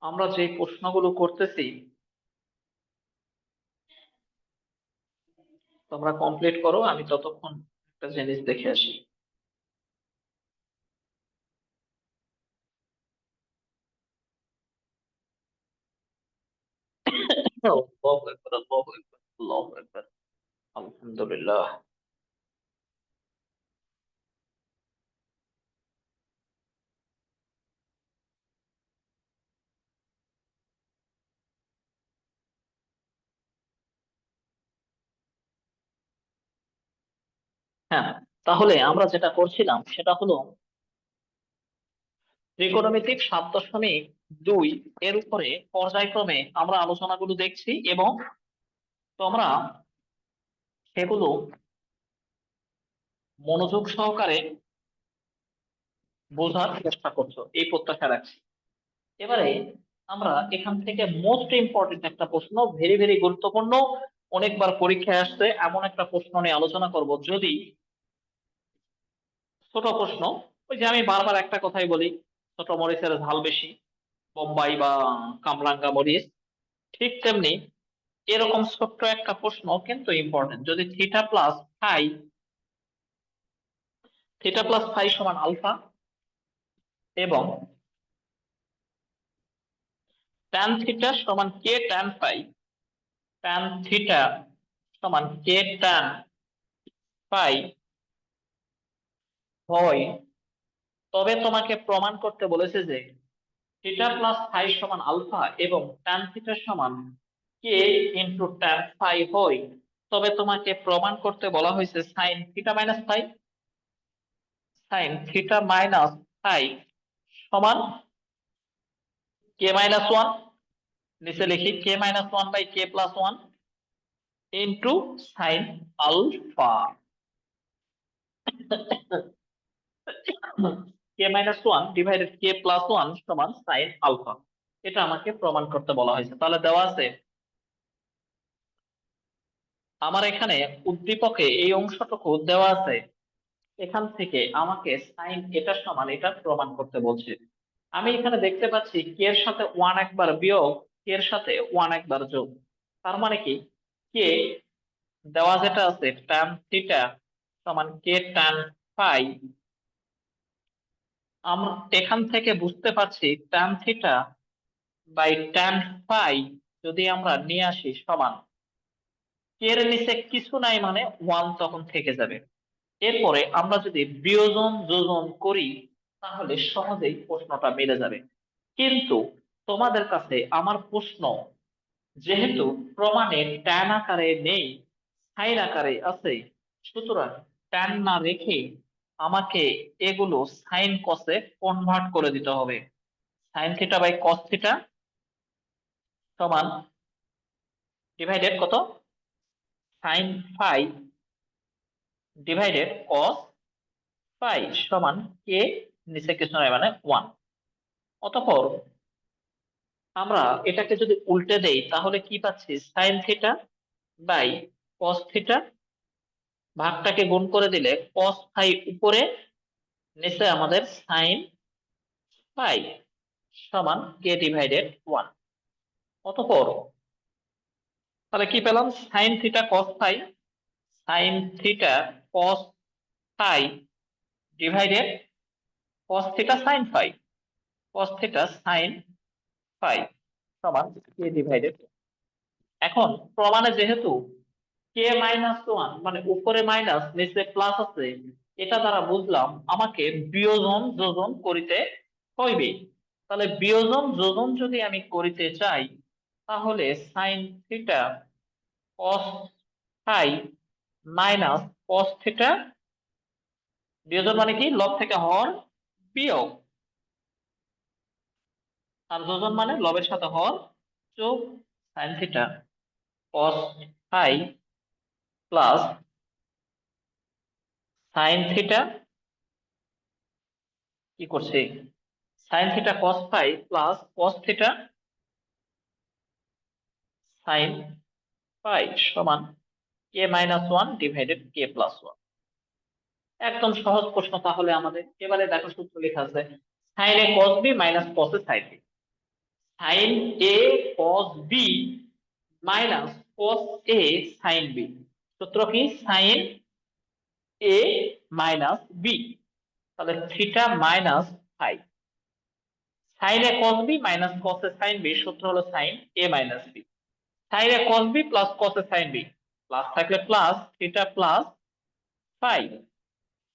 আমরা যে প্রশ্নগুলো করতেছি তোমরা কমপ্লিট করো, আমি ততক্ষণ একটা জিনিস দেখে আসি। আল্লাহু আকবার, আল্লাহু আকবার, আল্লাহু আকবার। আলহামদুলিল্লাহ। হ্যাঁ, তাহলে আমরা যেটা করছিলাম সেটা হলো ত্রিকোণমিতিক 7.2 এর উপরে পর্যায়ক্রমে আমরা আলোচনাগুলো দেখছি এবং তোমরা সেগুলো মনোযোগ সহকারে বোঝার চেষ্টা করছো এই প্রত্যাশা রাখছি। এবারে আমরা এখান থেকে মোস্ট ইম্পর্টেন্ট একটা প্রশ্ন, ভেরি ভেরি গুরুত্বপূর্ণ, অনেকবার পরীক্ষায় আসছে এমন একটা প্রশ্ন নিয়ে আলোচনা করব। যদি ছোট প্রশ্ন, ওই যে আমি বারবার একটা কথাই বলি, ছোট মরিচের ঝাল বেশি, বোম্বাই বা কামরাঙ্গা মরিচ, ঠিক তেমনি এরকম ছোট্ট একটা প্রশ্ন কিন্তু ইম্পর্টেন্ট। যদি থিটা প্লাস ফাই সমান আলফা এবং ট্যান থিটা সমান কে ট্যান ফাই, ট্যান থিটা সমান কে ট্যান ফাই হয়, তবে তোমাকে প্রমাণ করতে বলেছে যে থিটা প্লাস ফাই সমান আলফা এবং ট্যান থিটা সমান কে ইন্টু ট্যান ফাই হয়, তবে তোমাকে প্রমাণ করতে বলা হয়েছে সাইন থিটা মাইনাস ফাই সমান k-1, নিচে লিখি k-1/k+1 into sine alpha. k-1 divided k+1 সমান সাইন আলফা, এটা আমাকে প্রমাণ করতে বলা হয়েছে। তাহলে দেওয়া আছে আমার এখানে উদ্দীপকে এই অংশটুকু দেওয়া আছে, এখান থেকে আমাকে সাইন এটা সমান এটা প্রমাণ করতে বলছে। আমি এখানে দেখতে পাচ্ছি কে এর সাথে 1 একবার বিয়োগ, কে এর সাথে 1 একবার যোগ। তার মানে কি, কে দেওয়া যেটা আছে ট্যান থিটা সমান কে ট্যান ফাই, আমরা এখান থেকে বুঝতে পারছি tan theta by tan phi যদি আমরা নিয়ে আসি সমান কে এর নিচে কিছু নাই মানে 1 তখন থেকে যাবে। এরপরে আমরা যদি বিয়োজন যোজন করি তাহলে সহজেই প্রশ্নটা মিলে যাবে। কিন্তু তোমাদের কাছে আমার প্রশ্ন, যেহেতু প্রমাণে ট্যান আকারে নেই, সাইন আকারে আছে, সুতরাং ট্যান না রেখে আমাকে এগুলো সাইন কসে কনভার্ট করে দিতে হবে। Sine theta by cos theta সমান ডিভাইডেড কত, sine phi divided cos phi সমান কে, নিচে কিছু নয় মানে 1। অতঃপর আমরা এটাকে যদি উল্টে দেই তাহলে কি পাচ্ছি, sine theta by cos theta, ভাগটাকে গুণ করে দিলে কস ফাই উপরে, নিচে আমাদের সাইন ফাই সমান কে ডিভাইডেড 1। অতঃপর তাহলে কি পেলাম, sine theta cos phi, sine theta cos phi divided cos theta sine phi, cos theta sine phi সমান কে ডিভাইডেড। এখন প্রমাণে যেহেতু k-1 মানে উপরে মাইনাস নিচে প্লাস আছে, এটা দ্বারা বুঝলাম আমাকে বিয়োজন যোজন করিতে হইবে। তাহলে বিয়োজন যোজন যদি আমি করিতে চাই তাহলে sine theta cos phi minus cos theta, বিয়োজন মানে কি, লব থেকে হর বিয়োগ, আর যোজন মানে লবের সাথে হর যোগ, sine theta cos phi plus sine theta কি করছে, sine theta cos phi plus cos theta sine phi সমান k-1 ডিভাইডেড k+1। একদম সহজ প্রশ্ন। তাহলে আমাদের এবারে দেখো সূত্র লেখা আছে sign A cos B minus cos A sine B, sine A cos B minus cos A sine B. সূত্র কি, সাইন এ মাইনাস বি, তাহলে theta minus phi, sign A cos B minus cos A sine B, সূত্র হলো sign A minus B. Sine A cos B plus cos A sine B, plus থাকলে plus theta plus phi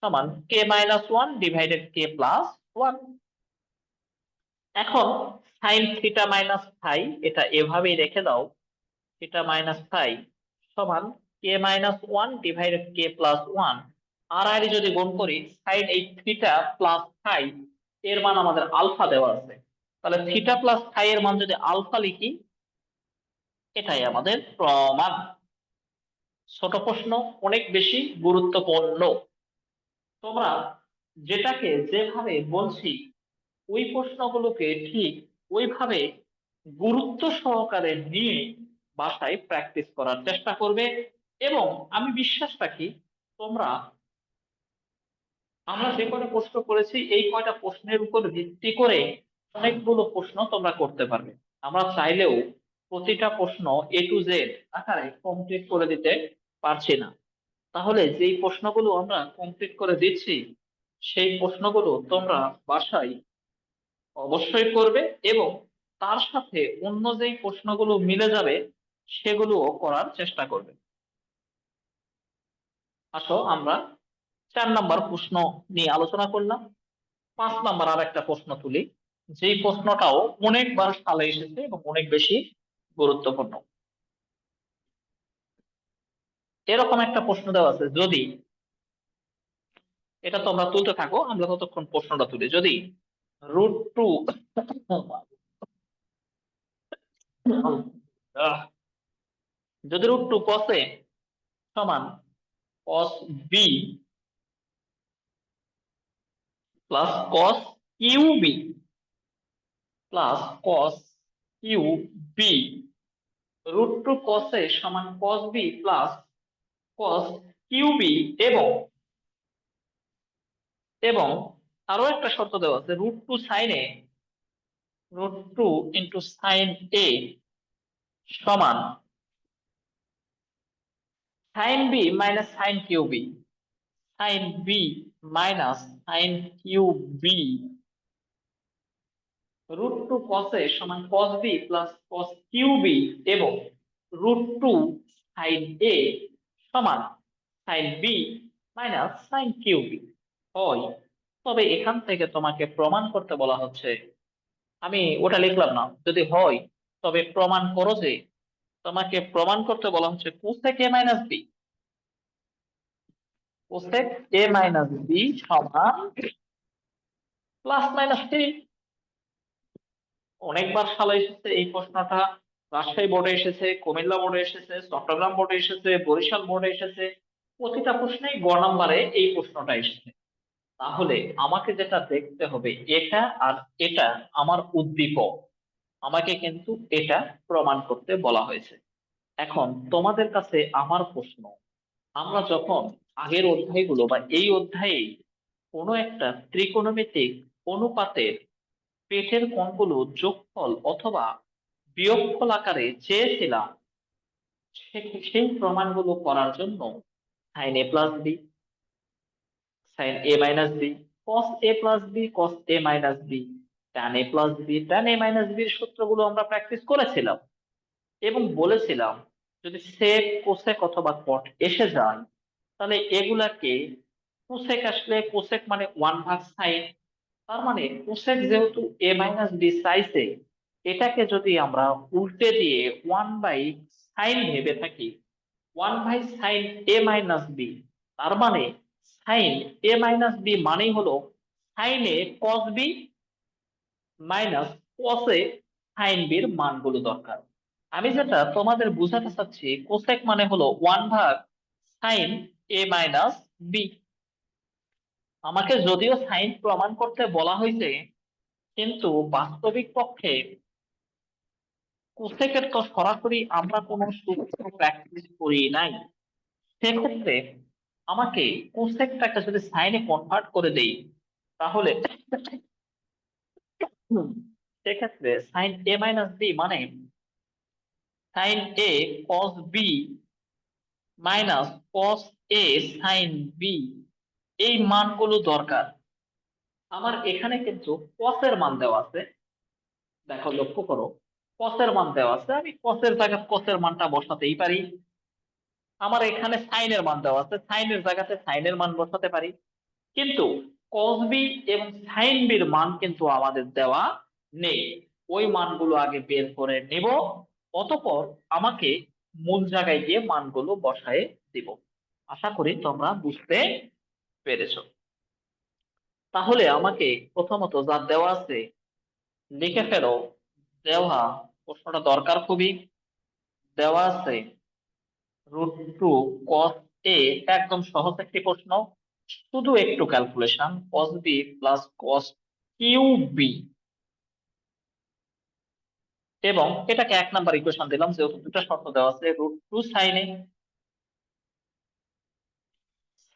সমান k-1 divided k+1। এখন sine theta minus phi এটা এভাবেই রেখে দাও, theta minus phi সমান k-1 ডিভাইডেড k+1। আর আর যদি গুণ করি সাইন এই থিটা প্লাস ফাই এর মান আমাদের আলফা দেওয়া আছে, তাহলে থিটা প্লাস ফাই এর মান যদি আলফা লিখি এটাই আমাদের প্রমাণ। ছোট প্রশ্ন অনেক বেশি গুরুত্বপূর্ণ। তোমরা যেটাকে যেভাবে বলছি ওই প্রশ্নগুলোকে ঠিক ওইভাবে গুরুত্ব সহকারে নিয়ে বাসায় প্র্যাকটিস করার চেষ্টা করবে, এবং আমি বিশ্বাস রাখি তোমরা আমরা যে কয়টা প্রশ্ন করেছি এই কয়টা প্রশ্নের উপর ভিত্তি করে অনেকগুলো প্রশ্ন তোমরা করতে পারবে। আমরা চাইলেও প্রতিটা প্রশ্ন এ টু জেড আকারে কমপ্লিট করে দিতে পারছি না, তাহলে যেই প্রশ্নগুলো আমরা কমপ্লিট করে দিচ্ছি সেই প্রশ্নগুলো তোমরা বাসায় অবশ্যই করবে, এবং তার সাথে অন্য যেই প্রশ্নগুলো মিলে যাবে সেগুলোও করার চেষ্টা করবে। আসো আমরা 4 নাম্বার প্রশ্ন নিয়ে আলোচনা করলাম। 5 নাম্বার আর একটা প্রশ্ন তুলি, যেই প্রশ্নটাও অনেকবার সালে এসেছে এবং অনেক বেশি গুরুত্বপূর্ণ। এরকম একটা প্রশ্ন দেওয়া আছে, যদি এটা তোমরা তুলতে থাকো আমরা ততক্ষণ প্রশ্নটা তুলি। যদি √2 যদি √2 cos a সমান cos b plus cos qb plus cos qb, √2 cos a সমান cos b plus cos qb, এবং এবং আরো একটা শর্ত দেওয়া আছে, √2 sin a √2 into sin a সমান sin b minus sin qb, sin b minus sin qb, √2 cos a সমান cos b plus cos qb, এবং √2 sin a সমান sin b minus sin qb হয়। তবে এখান থেকে তোমাকে প্রমাণ করতে বলা হচ্ছে, আমি ওটা লিখলাম না, যদি হয় তবে প্রমাণ করো যে, তোমাকে প্রমাণ করতে বলা হচ্ছে cosec a minus b, cosec a minus b সমান প্লাস মাইনাস 3। অনেকবার সালে এসেছে এই প্রশ্নটা, রাজশাহী বোর্ডে এসেছে, কুমিল্লা বোর্ডে এসেছে, চট্টগ্রাম বোর্ডে এসেছে, বরিশাল বোর্ডে এসেছে, প্রতিটা প্রশ্নেই গ নাম্বারে এই প্রশ্নটা এসেছে। তাহলে আমাকে যেটা দেখতে হবে এটা আর এটা আমার উদ্দীপক, আমাকে কিন্তু এটা প্রমাণ করতে বলা হয়েছে। এখন তোমাদের কাছে আমার প্রশ্ন, আমরা যখন আগের অধ্যায়গুলো বা এই অধ্যায়ে কোনো একটা ত্রিকোণমিতিক অনুপাতের পেটের কোণগুলো যোগফল অথবা বিয়োগফল আকারে চেয়েছিলাম, সেই প্রমাণগুলো করার জন্য sine A plus B, sine A minus B, cos A plus B, cos A minus B, tan A plus B, tan A minus বির সূত্রগুলো আমরা প্র্যাকটিস করেছিলাম, এবং বলেছিলাম যদি সেক কোসেক অথবা কট এসে যায় তাহলে এগুলাকে, কোসেক আসলে কোসেক মানে 1/sin, তার মানে কোসেক যেহেতু এ মাইনাস বি চাইছে, এটাকে যদি আমরা উল্টে দিয়ে 1/sin ভেবে থাকি, 1/sin এ মাইনাস বি, তার মানে সাইন এ মাইনাস বি মানেই হলো sign A cos B minus cos A sign বির মানগুলো দরকার। আমি যেটা তোমাদের বোঝাতে চাচ্ছি, কোসেক মানে হলো 1/sin এ মাইনাস বি। আমাকে যদিও সাইন প্রমাণ করতে বলা হয়েছে, কিন্তু বাস্তবিক পক্ষে কোসেকের তো সরাসরি আমরা কোনো সূত্র প্র্যাকটিস করি নাই। সেক্ষেত্রে আমাকে কোসেকটাকে যদি সাইনে কনভার্ট করে দেই তাহলে সেক্ষেত্রে সাইন এ মাইনাস বি মানে sign A cos B minus cos A sine B, এই মানগুলো দরকার। আমার এখানে কিন্তু কস এর মান দেওয়া আছে, দেখো লক্ষ্য করো, কস এর মান দেওয়া আছে, আমি কসের জায়গায় কসের মানটা বসাতেই পারি। আমার এখানে সাইনের মান দেওয়া আছে, সাইনের জায়গাতে সাইনের মান বসাতে পারি। কিন্তু কস বি এবং সাইন বির মান কিন্তু আমাদের দেওয়া নেই। ওই মানগুলো আগে বের করে নেব, অতঃপর আমাকে মূল জায়গায় গিয়ে মানগুলো বসায় দিব। আশা করি তোমরা বুঝতে পেরেছো। তাহলে আমাকে প্রথমত যা দেওয়া আছে লিখে ফেলো। দেওয়া প্রশ্নটা দরকার খুবই। দেওয়া আছে √2 cos A, একদম সহজ একটি প্রশ্ন, শুধু একটু calculation, cos B plus cos Q B, এবং এটাকে 1 নাম্বার ইকুয়েশন দিলাম যেহেতু দুটো শর্ত দেওয়া আছে, √2 sin A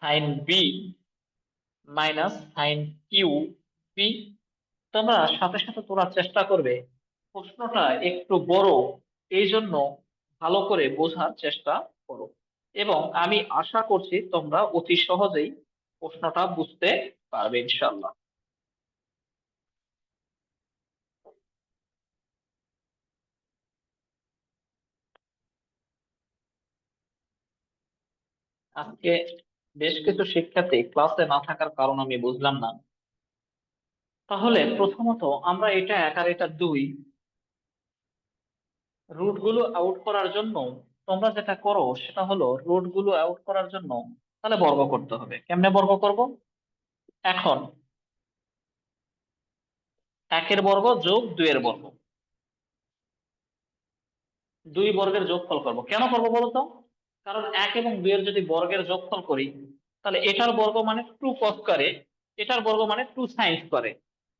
sin B minus sine Q B. তোমরা সাথে সাথে তোলার চেষ্টা করবে, প্রশ্নটা একটু বড়, এই জন্য ভালো করে বোঝার চেষ্টা করো, এবং আমি আশা করছি তোমরা অতি সহজেই প্রশ্নটা বুঝতে পারবে ইনশাল্লাহ। আজকে বেশ কিছু শিক্ষার্থী ক্লাসে না থাকার কারণ আমি বুঝলাম না। তাহলে প্রথমত আমরা এটা 1 আর এটা 2 রুট গুলো আউট করার জন্য, তোমরা যেটা করো সেটা হলো রুট গুলো আউট করার জন্য তাহলে বর্গ করতে হবে। কেমনে বর্গ করব? এখন 1 এর বর্গ যোগ 2 এর বর্গ, 2 বর্গের যোগফল করব। কেন করবো বলতো? কারণ 1 এবং 2 এর যদি বর্গের যোগফল করি, তাহলে এটার বর্গ মানে 2 cos স্কয়ারে, এটার বর্গ মানে 2 sin স্কয়ারে।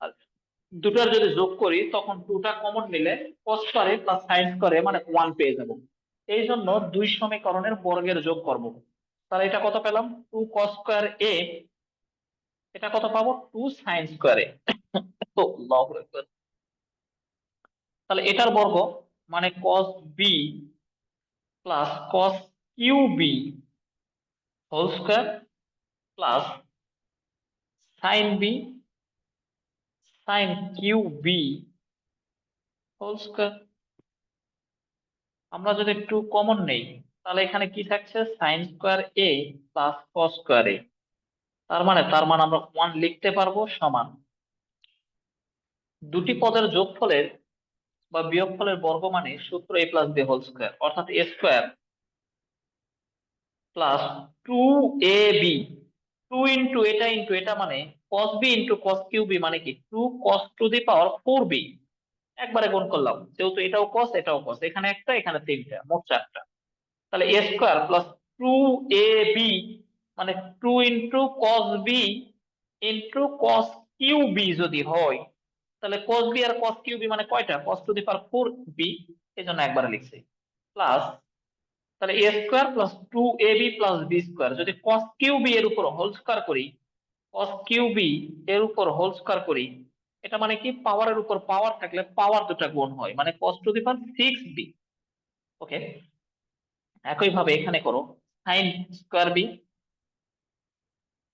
আর দুটার যদি যোগ করি তখন 2টা কমন নিলে cos স্কয়ারে প্লাস sin স্কয়ারে মানে 1 পেয়ে যাব। এই জন্য 2 সমীকরণের বর্গের যোগ করব। তাহলে এটা কত পেলাম? 2 cos স্কয়ার A, এটা কত পাবো? 2 sin স্কয়ারে। তো আল্লাহু আকবার। তাহলে এটার বর্গ মানে cos B plus cos Q B whole square plus sine B sine Q B whole square. আমরা যদি একটু কমন নেই, তাহলে এখানে কি থাকছে? sin square A plus cos square A। তার মান আমরা 1 লিখতে পারবো, সমান দুটি পদের যোগফলের বা বিয়োগফলের বর্গ মানে সূত্র A+B হোল স্কয়ার, অর্থাৎ A² প্লাস 2AB, 2 ইন্টু এটা ইন্টু এটা মানে cos B into cos Q B মানে কি 2 cos⁴B। একবারে গুণ করলাম, যেহেতু এটাও cos এটাও cos, এখানে একটা এখানে তিনটা, মোট 4টা। তাহলে A² প্লাস 2AB মানে 2 into cos B into cos Q B যদি হয়, তাহলে cos B আর cos কিউ বি মানে কয়টা? cos⁴B, এই জন্য একবারে লিখছি। প্লাস, তাহলে A² plus 2AB plus B² যদি cos কিউ বি এর উপর হোল স্কয়ার করি, cos কিউ বি এর উপর হোল স্কয়ার করি, এটা মানে কি পাওয়ারের উপর পাওয়ার থাকলে পাওয়ার দুটা গুণ হয়, মানে cos⁴B। ওকে, একই ভাবে এখানে করো sin⁴B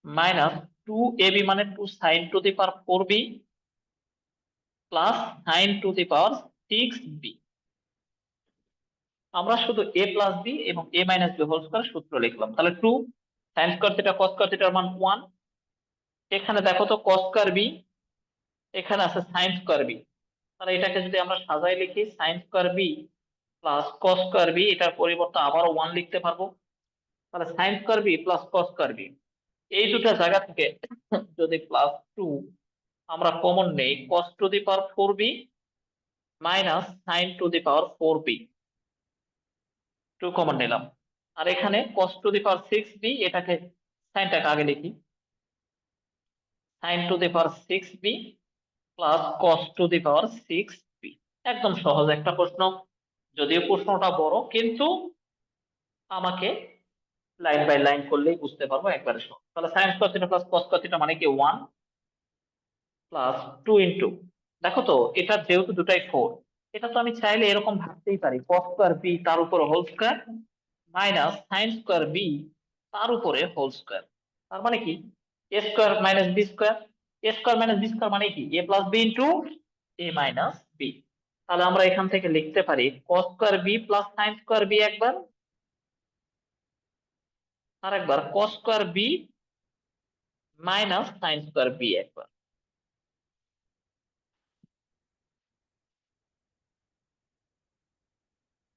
মাইনাস 2AB মানে 2sin⁴B প্লাস sin⁴6B। আমরা শুধু a প্লাস বি এবং a minus B whole square সূত্র লিখলাম। তাহলে 2 sin square theta cos square থিটার মান 1। এখানে দেখো তো cos স্কয়ার বি, এখানে আছে sin স্কয়ার বি। তাহলে এটাকে যদি আমরা সাজায় লিখি sin square B plus cos square B, এটার পরিবর্তে আবারও 1 লিখতে পারবো। তাহলে sin square B plus cos square B, এই দুটা জায়গা থেকে যদি +2 আমরা কমন নেই, cos⁴B মাইনাস sin⁴B, 2 কমন নিলাম। আর এখানে cos⁴6B, এটাকে সাইনটাকে আগে লিখি, sin⁴6B প্লাস cos⁴6B। একদম সহজ একটা প্রশ্ন, যদিও প্রশ্নটা বড়, কিন্তু আমাকে লাইন বাই লাইন করলেই বুঝতে পারবো, একবারে সহজ। তাহলে sin² প্লাস cos² মানে কি 1 প্লাস 2 ইন্টু, দেখো তো এটা যেহেতু দুটাই 4, এটা তো আমি চাইলে এরকম ভাবতেই পারি cos²B তার উপরে হোল স্কয়ার মাইনাস sin⁴B তার উপরে হোল স্কয়ার। তার মানে কি a² minus b², a² minus b² মানে কি a plus B into a minus B. তাহলে আমরা এখান থেকে লিখতে পারি cos² প্লাস sin² একবার, আর একবার cos² মাইনাস sin² একবার।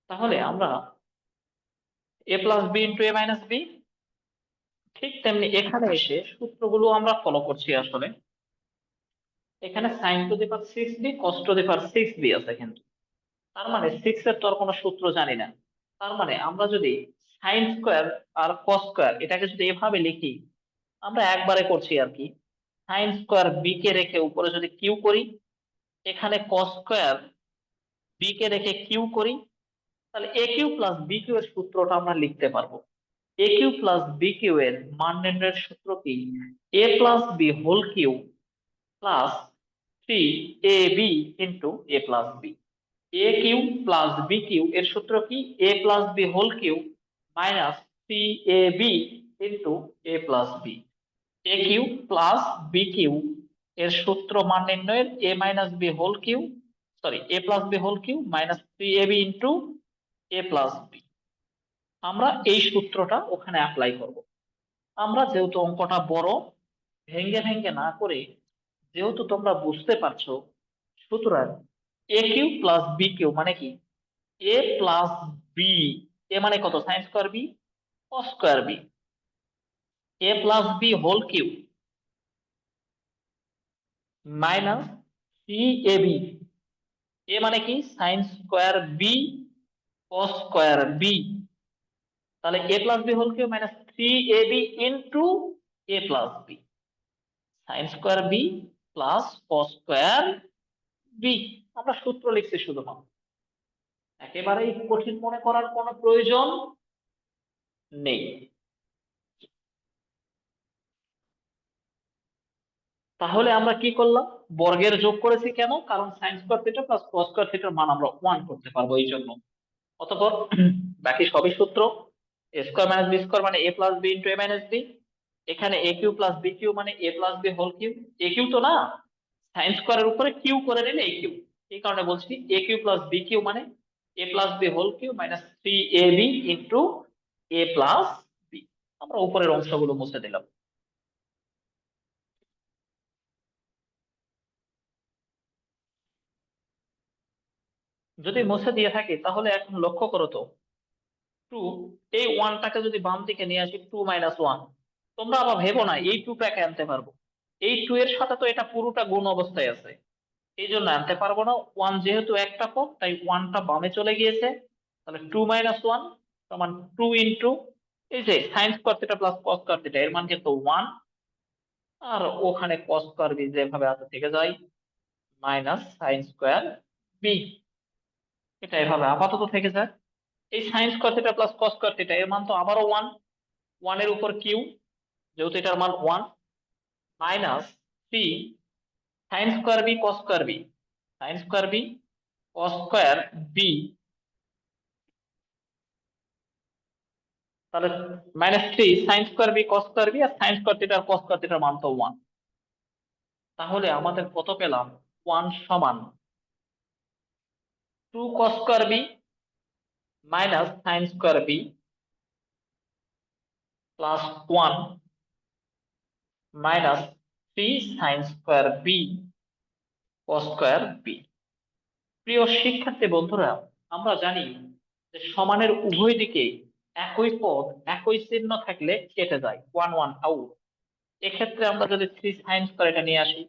তাহলে আমরা a plus B into a minus B ঠিক তেমনি এখানে এসে সূত্রগুলো আমরা ফলো করছি আসলে। এখানে sine to the power 6b cos to the power 6b আছে, কিন্তু তার মানে 6 এর তো আর কোনো সূত্র জানি না। তার মানে আমরা যদি সাইন স্কোয়ার আর কস স্কোয়ার এটাকে যদি এভাবে লিখি, আমরা একবারে করছি আর কি। সাইন স্কোয়ার বি কে রেখে উপরে যদি কিউ করি, এখানে কস স্কোয়ার বি কে রেখে কিউ করি, তাহলে A cube plus B cube এর সূত্রটা আমরা লিখতে পারবো। A cube plus B cube এর মান নির্ণয়ের সূত্র কি? A plus B whole cube plus 3ab into A plus B. A cube plus B cube এর সূত্র কি? A plus B whole cube minus 3ab into A plus B. A cube plus B cube এর সূত্র মান নির্ণয়ের A minus B whole cube, sorry A plus B whole cube minus 3ab into A plus B. আমরা এই সূত্রটা ওখানে apply করব। আমরা যেহেতু অঙ্কটা বড়, ভেঙ্গে ভেঙ্গে না করে, যেহেতু তোমরা বুঝতে পারছো, সুতরাং A cube plus B cube মানে কি? এ প্লাস বি, এ মানে কত? Sine square B cos square B. A plus B whole cube minus C A B, A মানে কি? Sine square B cos square B. তাহলে A plus B whole cube minus 3ab into A plus B. Sine square B plus cos square B. আমরা সূত্র লিখছি শুধুমাত্র, একেবারেই কঠিন মনে করার কোনো প্রয়োজন নেই। তাহলে আমরা কি করলাম? বর্গের যোগ করেছি কেন? কারণ sign square theta plus cos square থিটার মান আমরা 1 করতে পারবো এই জন্য। অতঃপর বাকি সবই সূত্র। এ স্কোয়ার মাইনাস বি স্কোয়ার মানে A plus B into A minus B. এখানে এ কিউ প্লাস বি কিউ মানে A plus B whole Q. A Q তো না, সাইন স্কোয়ারের উপরে কিউ করে নিলে এ কিউ। এই কারণে বলছি A cube plus B cube মানে A plus B whole cube minus 3ab into A plus B. আমরা উপরের অংশগুলো মুছে দিলাম। যদি মুছে দিয়ে থাকি তাহলে এখন লক্ষ্য করো তো, টু, এই ওয়ানটাকে যদি বাম দিকে নিয়ে আসি, 2 - 1, তোমরা আবার ভেবো না এই টুটাকে আনতে পারবো। এই টু এর সাথে তো এটা পুরোটা গুণ অবস্থায় আছে, এই জন্য আনতে পারবো না। ওয়ান যেহেতু একটা পদ, তাই ওয়ানটা বামে চলে গিয়েছে। তাহলে 2 - 1 সমান 2 ইন্টু এই যে sign square theta plus cos square theta, এর মান কিন্তু 1। আর ওখানে কস স্কোয়ার বি যেভাবে আছে থেকে যায়, মাইনাস সাইন স্কোয়ার বি, এটা এভাবে আপাতত থেকে যায়। এই sign square theta plus cos square theta এর মান তো আবারও 1, 1 এর উপর কিউ, যেহেতু এটার মান 1, minus 3 sine square B cos square B, sine square B cos square B. তাহলে -3 sine square B cos square B, আর সাইন স্কোয়ার থিটা আর কস স্কোয়ার থিটার মান তো 1। তাহলে আমাদের কত পেলাম? 1 সমান 2 cos square B minus sine square B plus 1 minus 3 sine square B cos square B. প্রিয় শিক্ষার্থী বন্ধুরা, আমরা জানি যে সমানের উভয় দিকে একই পদ একই চিহ্ন থাকলে কেটে যায়, 1 1 আউট। এক্ষেত্রে আমরা যদি 3 সাইন স্কোয়ার এটা নিয়ে আসি,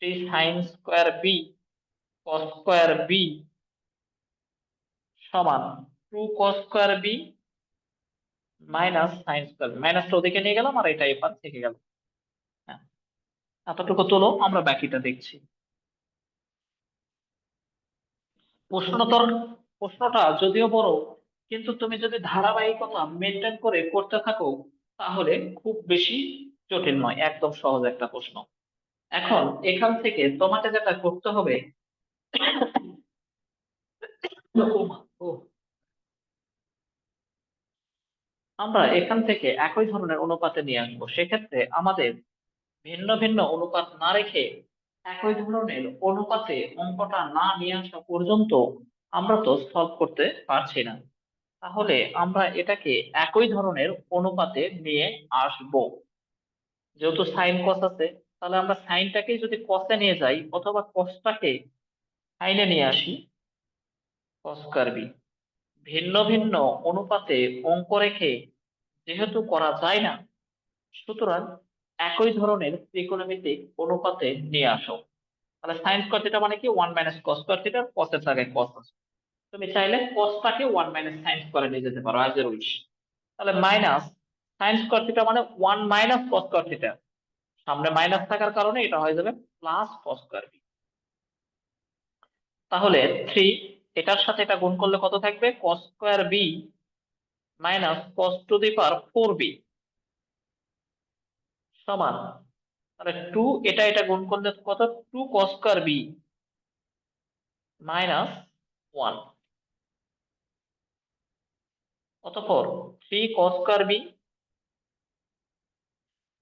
3 sine square B cos square B সমান 2 cos square B minus sine square, মাইনাসটা ওদিকে নিয়ে গেলাম আর এটা এবার থেকে গেল। হ্যাঁ, এতটুকু তোলো, আমরা বাকিটা দেখছি। প্রশ্নোত্তর, প্রশ্নটা যদিও বড়, কিন্তু তুমি যদি ধারাবাহিকতা মেনটেন করে করতে থাকো তাহলে খুব বেশি জটিল নয়, একদম সহজ একটা প্রশ্ন। এখন এখান থেকে তোমাকে যেটা করতে হবে, ও, আমরা এখান থেকে একই ধরনের অনুপাতে নিয়ে আসবো। সেক্ষেত্রে আমাদের ভিন্ন ভিন্ন অনুপাত না রেখে একই ধরনের অনুপাতে অঙ্কটা না নিয়ে আসা পর্যন্ত আমরা তো সলভ করতে পারছি না। তাহলে আমরা এটাকে একই ধরনের অনুপাতে নিয়ে আসব। যেহেতু সাইন কস আছে, তাহলে আমরা সাইনটাকে যদি কসে নিয়ে যাই অথবা কসটাকে সাইনে নিয়ে আসি, কস কার্ভি। ভিন্ন ভিন্ন অনুপাতে অঙ্ক রেখে যেহেতু করা যায় না, সুতরাং একই ধরনের ত্রিকোণমিতিক অনুপাতে নিয়ে আসো। তাহলে সাইন স্কয়ার থিটা মানে কি? 1 - cos স্কয়ার থিটা, cos এর জায়গায় cos আছে। তুমি চাইলে cosটাকে 1 - sin স্কয়ারে নিয়ে যেতে পারো, অ্যাজ ইউর উইশ। তাহলে মাইনাস সাইন স্কয়ার থিটা মানে 1 - cos স্কয়ার থিটা, সামনে মাইনাস থাকার কারণে এটা হয়ে যাবে প্লাস cos স্কয়ার বি। তাহলে 3 এটার সাথে এটা গুণ করলে কত থাকবে? cos square B minus cos to the power 4b সমান, তাহলে 2 এটা এটা গুণ করলে কত? 2 cos স্কয়ার বি মাইনাস 1, অতঃপর 3 cos square B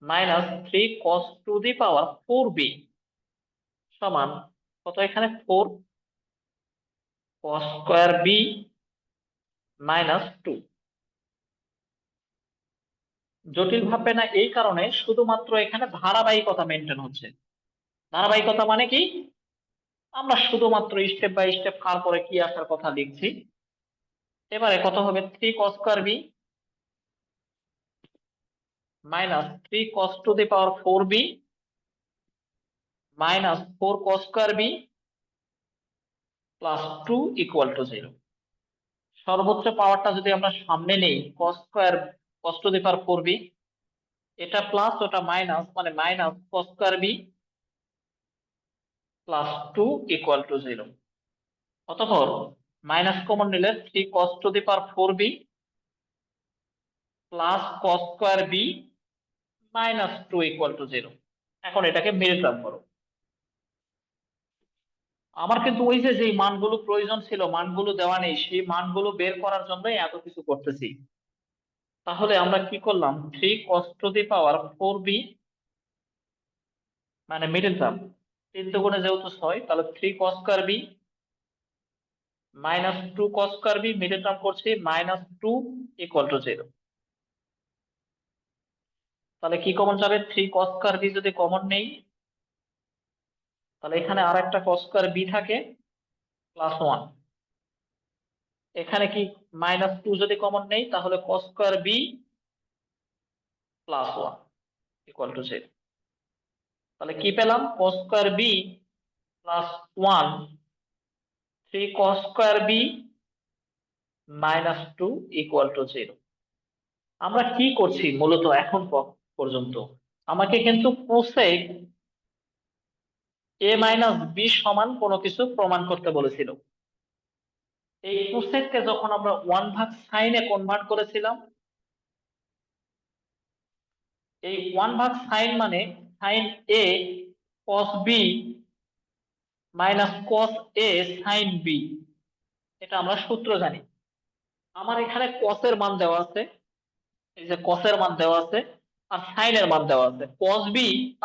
minus 3 cos to the power 4b সমান কত? এখানে 4 cos স্কয়ার বি মাইনাস 2। জটিল ভাববে না এই কারণে, শুধুমাত্র এখানে ধারাবাহিকতা মেনটেন হচ্ছে। ধারাবাহিকতা মানে কি? আমরা শুধুমাত্র স্টেপ বাই স্টেপ কার পরে কি আসার কথা লিখছি। এবারে কত হবে? 3 cos square B minus 3 cos to the power 4b minus 4 cos square B plus 2 equal to 0। সর্বোচ্চ পাওয়ারটা যদি আমরা সামনে নেই, cos square cos to the power 4b, এটা প্লাস ওটা মাইনাস, মানে minus cos square B plus 2 equal to 0। অতঃপর মাইনাস কমন নিলে 3 cos to the power 4b plus cos square B minus 2 equal to 0। এখন এটাকে মিল টার্ম করো। আমার কিন্তু ওই যে যেই মানগুলো প্রয়োজন ছিল মানগুলো দেওয়া নেই, সেই মানগুলো বের করার জন্যই এত কিছু করতেছি। তাহলে আমরা কি করলাম? 3 cos to the power 4b মানে মিডল টার্ম, 3 দুগুণে যেহেতু 6, তাহলে 3 cos square B minus 2 cos square B middle term করছি মাইনাস 2 ইকুয়াল টু 0। তাহলে কি কমন যাবে? 3 cos স্কয়ার বি যদি কমন নেই, তাহলে এখানে আর একটা cos স্কয়ার বি থাকে প্লাস 1। এখানে কি মাইনাস 2 যদি কমন নেই, তাহলে cos square B plus 1 equal to 0। তাহলে কি পেলাম? cos square B plus 1, 3 cos square B minus 2 equal to 0। আমরা কি করছি মূলত এখন পর্যন্ত? আমাকে কিন্তু কোসেক এ মাইনাস বি সমান কোনো কিছু প্রমাণ করতে বলেছিল। এই কোসেককে যখন আমরা 1/sin এ কনভার্ট করেছিলাম, এই 1/sin মানে sin a cos b minus cos a sin b, এটা আমরা সূত্র জানি। আমার এখানে cos এর মান দেওয়া আছে, এই যে cos এর মান দেওয়া আছে, আর sin এর মান দেওয়া আছে। cos b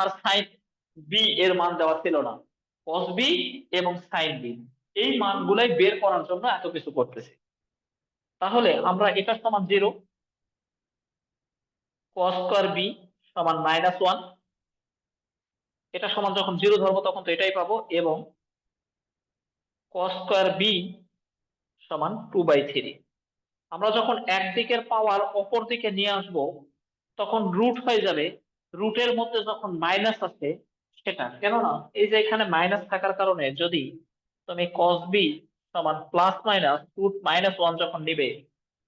আর sin b এর মান দেওয়া ছিল না, cos b এবং sin b এই মানগুলাই বের করার জন্য এত কিছু করতেছি। তাহলে আমরা এটা সমান 0, cos স্কয়ার b সমান মাইনাস 1, এটা সমান যখন 0 ধরবো তখন তো এটাই পাবো, এবং cos স্কয়ার b সমান 2/3। আমরা যখন একদিকের পাওয়ার অপর দিকে নিয়ে আসব, তখন রুট হয়ে যাবে। রুটের মধ্যে যখন মাইনাস আছে সেটা, কেননা এই যে এখানে মাইনাস থাকার কারণে যদি তুমি cos b সমান প্লাস মাইনাস রুট মাইনাস 1 যখন নিবে,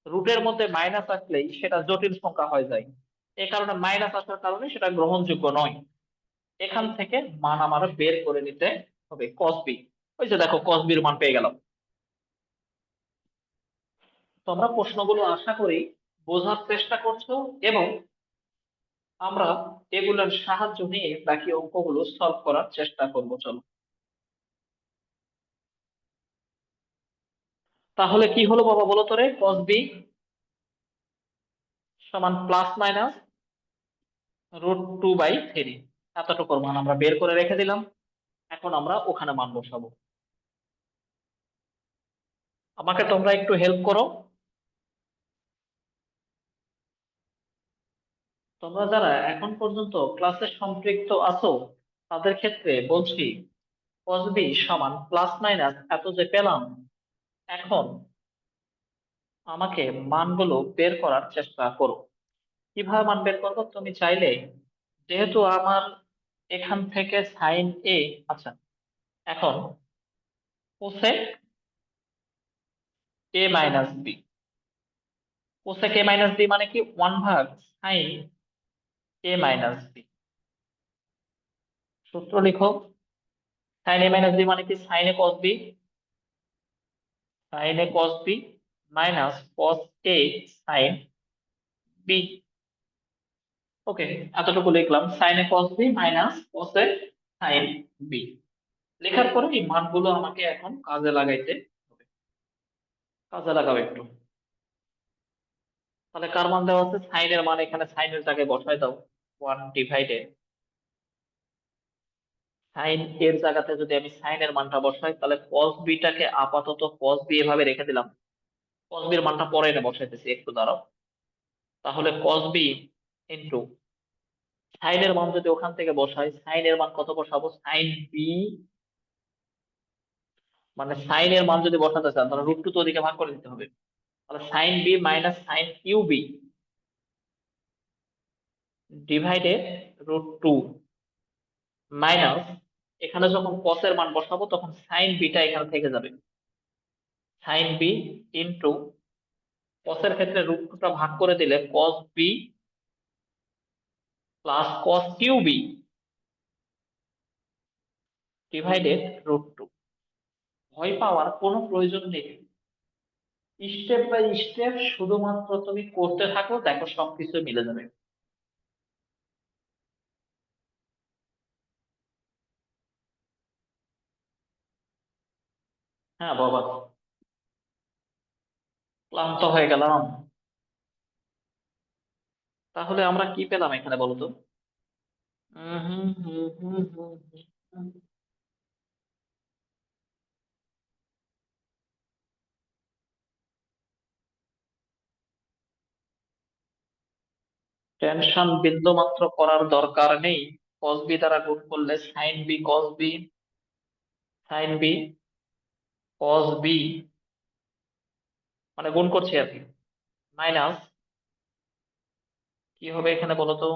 রুটের মধ্যে মাইনাস আসলেই সেটা জটিল সংখ্যা হয়ে যায়। এই কারণে মাইনাস আসার কারণে সেটা গ্রহণযোগ্য নয়। এখান থেকে মান আমার বের করে নিতে হবে cos b। ওই যে দেখো cos b এর মান পেয়ে গেলাম। তোমরা প্রশ্নগুলো আশা করি বোঝার চেষ্টা করছো, এবং আমরা এগুলোর সাহায্য নিয়ে বাকি অঙ্কগুলো সলভ করার চেষ্টা করব। চলো, তাহলে কি হলো বাবা বলো তো রে? cos b সমান প্লাস মাইনাস √2/3, এতটুকুর মান আমরা বের করে রেখে দিলাম। এখন আমরা ওখানে মান বসাবো। আমাকে তোমরা একটু হেল্প করো। তোমরা যারা এখন পর্যন্ত ক্লাসে সম্পৃক্ত আছো, তাদের ক্ষেত্রে বলছি, cos b সমান প্লাস মাইনাস এত যে পেলাম, এখন আমাকে মানগুলো বের করার চেষ্টা করো। কিভাবে মান বের করবো? তুমি চাইলে, যেহেতু আমার এখান থেকে সাইন এ, আচ্ছা, এখন cosec A minus B, cosec A minus B মানে কি 1 ভাগ সাইন এ মাইনাস বি। সূত্র লিখো, সাইন এ মাইনাস বি মানে কি sine A cos B, sine A cos B minus cos A sine B. ওকে, এতটুকু লিখলাম, sign A cos B minus cos A sine B. লেখার পরে এই মানগুলো আমাকে এখন কাজে লাগাইতে হবে। কাজে লাগাবো একটু। তাহলে কার মান দেওয়া আছে? সাইনের মান এখানে সাইনের জায়গায় বসায় দাও। 1 ডিভাইডেড সাইন এর জায়গাতে যদি আমি সাইনের মানটা বসাই, তাহলে কস বিটাকে আপাতত কস বি এভাবে রেখে দিলাম। কস বির মানটা পরে এনে বসাইতেছি, একটু দাঁড়াও। তাহলে কস বি ইন্টু সাইনের মান যদি ওখান থেকে বসাই, সাইনের মান কত বসাবো? সাইন বি, মানে সাইনের মান যদি বসাতে চান তাহলে √2 তো ওদিকে ভাগ করে দিতে হবে। তাহলে sine B minus sine Q B divided √2 minus, এখানে যখন কসের মান বসাবো তখন সাইন বিটা এখানে থেকে যাবে। সাইন বি ইন্টু কসের ক্ষেত্রে √2টা ভাগ করে দিলে cos B plus cos Q B divided √2। ভয় পাওয়ার কোনো প্রয়োজন নেই, স্টেপ বাই স্টেপ শুধুমাত্র তুমি করতে থাকো, দেখো সবকিছু মিলে যাবে। হ্যাঁ বাবা, ক্লান্ত হয়ে গেলাম। তাহলে আমরা কি পেলাম এখানে বলো তো? টেনশন বিন্দু মাত্র করার দরকার নেই। কস বি দ্বারা গুণ করলে sine B cos B, sine B cos B, মানে গুণ করছি আর কি, মাইনাস কি হবে এখানে বলো তো?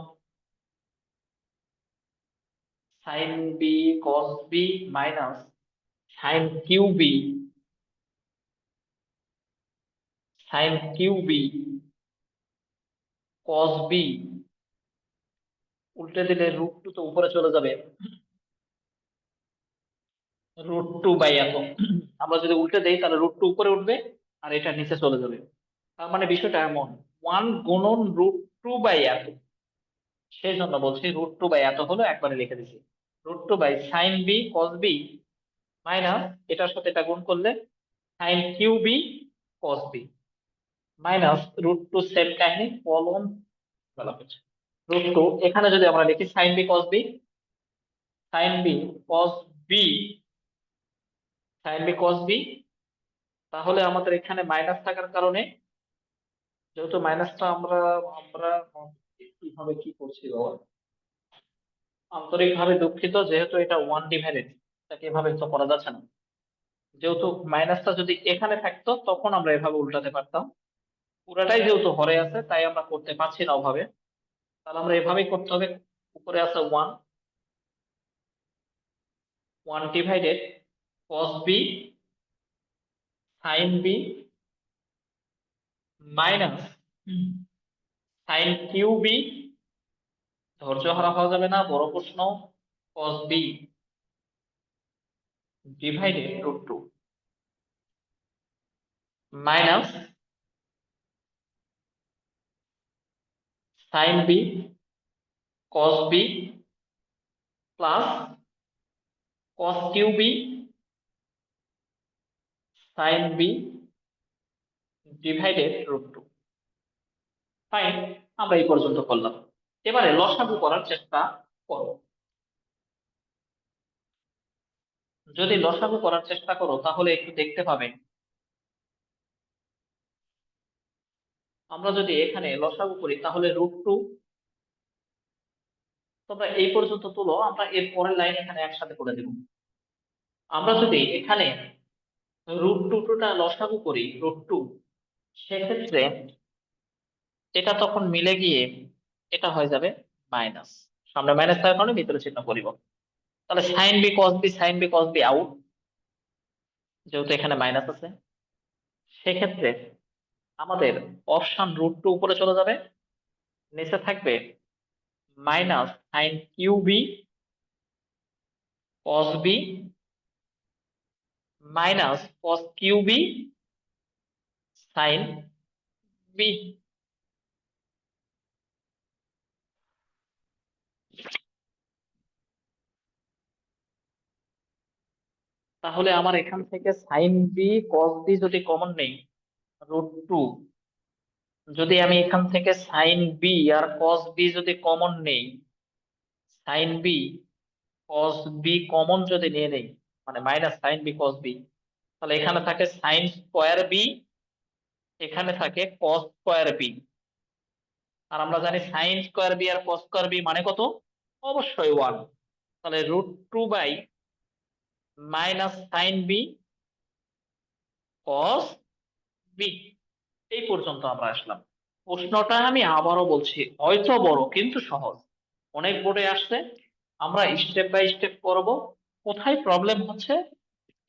Sine B cos B minus sine Q B, sine Q B cos B, উল্টে দিলে √2 তো উপরে চলে যাবে, √2/এত। আমরা যদি উল্টে দেই তাহলে √2 উপরে উঠবে আর এটা নিচে চলে যাবে। তার মানে বিষয়টা এমন, 1 গুণন √2/এত, সেই জন্য বলছি √2/এত হলো, একবারে লিখে দিছি √2 sine B cos B minus, এটার সাথে এটা গুণ করলে sine Q B cos B minus √2 same কাহিনী ফলন বলা হচ্ছে। √2 এখানে যদি আমরা লিখি sine B cos B, sine B cos B, sine B cos B, তাহলে আমাদের এখানে মাইনাস থাকার কারণে, যেহেতু মাইনাসটা আমরা আমরা কিভাবে কি করছি বাবা, আন্তরিকভাবে দুঃখিত, যেহেতু এটা 1 ডিভাইডেড, এটাকে এভাবে তো করা যাচ্ছে না। যেহেতু মাইনাসটা যদি এখানে থাকতো তখন আমরা এভাবে উল্টাতে পারতাম, পুরাটাই যেহেতু হরে আছে তাই আমরা করতে পারছি না ওভাবে। তাহলে আমরা এভাবেই করতে হবে। উপরে আছে 1, 1 divided cos B sine B minus sine Q B, ধৈর্য হারা হওয়া যাবে না, বড় প্রশ্ন, cos B divided √2 minus sine B cos B plus cos Q B sine B divided √2। Fine, আমরা এই পর্যন্ত করলাম। এবারে লসাগু করার চেষ্টা করো। যদি লসাগু করার চেষ্টা করো তাহলে একটু দেখতে পাবে, আমরা যদি এখানে লসাগু করি তাহলে √2, তোমরা এই পর্যন্ত তুলো, আমরা এর পরের লাইন এখানে একসাথে করে দেব। আমরা যদি এখানে √2 টা লসাগু করি √2, সেক্ষেত্রে এটা তখন মিলে গিয়ে এটা হয়ে যাবে মাইনাস, সামনে মাইনাস থাকার কারণে ভিতরে চিহ্ন পরিবর্তন। তাহলে sine B cos B, sine B cos B out, যেহেতু এখানে মাইনাস আছে। সেক্ষেত্রে আমাদের অপশন √2 উপরে চলে যাবে, নিচে থাকবে minus sine Q B cos B minus cos Q B sine B. তাহলে আমার এখান থেকে সাইন বি কস বি যদি কমন নেই, √2, যদি আমি এখান থেকে সাইন বি আর কস বি যদি কমন নেই, sine B cos B common যদি নিয়ে নেই, মানে minus sine B cos B, তাহলে এখানে থাকে সাইন স্কোয়ার বি, এখানে থাকে কস স্কোয়ার বি। আর আমরা জানি সাইন স্কোয়ার বি আর কস স্কোয়ার বি মানে কত? অবশ্যই 1। তাহলে √2 by minus sine B cos B. এই পর্যন্ত আমরা আসলাম। প্রশ্নটা আমি আবারও বলছি, হয়তো বড় কিন্তু সহজ, অনেক বোর্ডে আসছে। আমরা স্টেপ বাই স্টেপ করব, কোথায় প্রবলেম হচ্ছে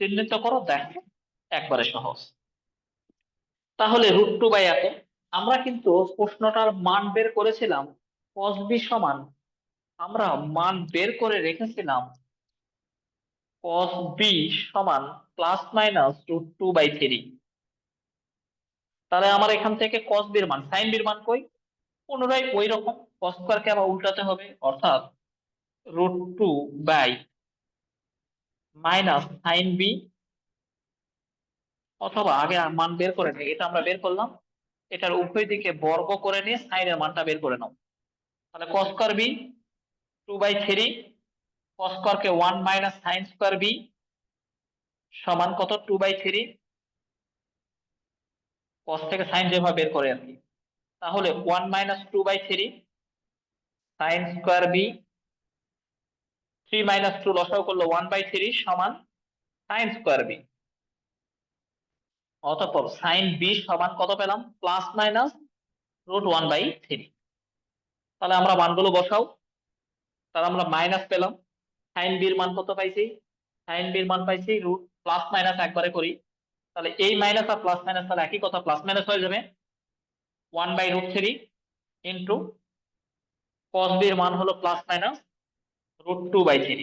চিহ্নিত করো, দেখো একবারে সহজ। তাহলে √2 বাই এত, আমরা কিন্তু প্রশ্নটার মান বের করেছিলাম cos b সমান, আমরা মান বের করে রেখেছিলাম cos b সমান প্লাস মাইনাস √2/3। তাহলে আমার এখান থেকে cos b এর মান, sin b এর মান কই? পুনরায় ওই রকম cos স্কয়ারকে আবার উল্টাতে হবে, অর্থাৎ √2 বাই মাইনাস সাইন বি, অথবা আগে মান বের করে নিই, এটা আমরা বের করলাম, এটার উভয় দিকে বর্গ করে নিয়ে সাইনের মানটা বের করে নাও। তাহলে cos স্কয়ার বি 2/3, cos স্কয়ারকে 1 মাইনাস সাইন স্কয়ার বি সমান কত? 2/3, cos থেকে সাইন যেভাবে বের করে আর কি। তাহলে 1 minus 2/3 sine square B, 3 minus 2 লসাগু করলে 1/3 সমান সাইন স্কয়ার বি। অতঃপর সাইন বি সমান কত পেলাম? Plus minus √1/3। তাহলে আমরা মানগুলো বসাও। তাহলে আমরা মাইনাস পেলাম, সাইন বির মান কত পাইছি? সাইন বির মান পাইছি রুট প্লাস মাইনাস একবারে করি, তাহলে এই মাইনাস আর প্লাস মাইনাস তাহলে একই কথা, প্লাস মাইনাস হয়ে যাবে। 1/√3 ইন্টু cos b এর মান হলো প্লাস মাইনাস √2/3।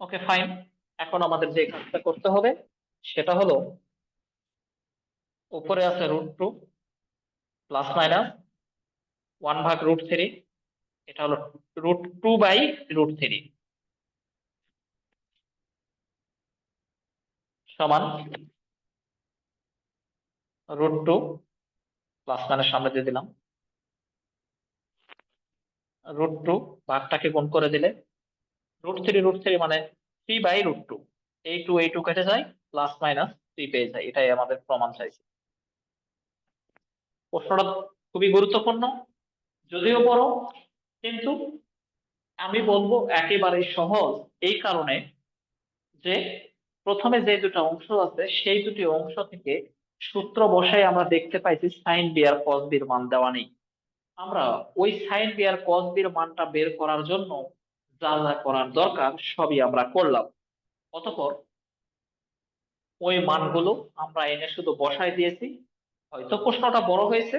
ওকে ফাইন। এখন আমাদের যে কাজটা করতে হবে সেটা হলো, উপরে আছে √2 প্লাস মাইনাস 1/√3, এটা হলো √2/√3 সমান √2 প্লাস মাইনাস সামনে দিয়ে দিলাম, √2 ভাগটাকে গুণ করে দিলে √3 মানে 3/√2, এই টু কেটে যায়, প্লাস মাইনাস 3 পেয়ে যায়। এটাই আমাদের প্রমাণ চাইছে। প্রশ্নটা খুবই গুরুত্বপূর্ণ, যদিও বড়, কিন্তু আমি বলবো একেবারে সহজ, এই কারণে যে প্রথমে যে দুটো অংশ আছে সেই দুটি অংশ থেকে সূত্র বসাই আমরা দেখতে পাইছি সাইন বি আর কস বির মান দেওয়া নেই। আমরা ওই সাইন বি আর কস বির মানটা বের করার জন্য যা যা করার দরকার সবই আমরা করলাম। অতঃপর ওই মানগুলো আমরা এনে শুধু বসাই দিয়েছি। হয়তো প্রশ্নটা বড় হয়েছে,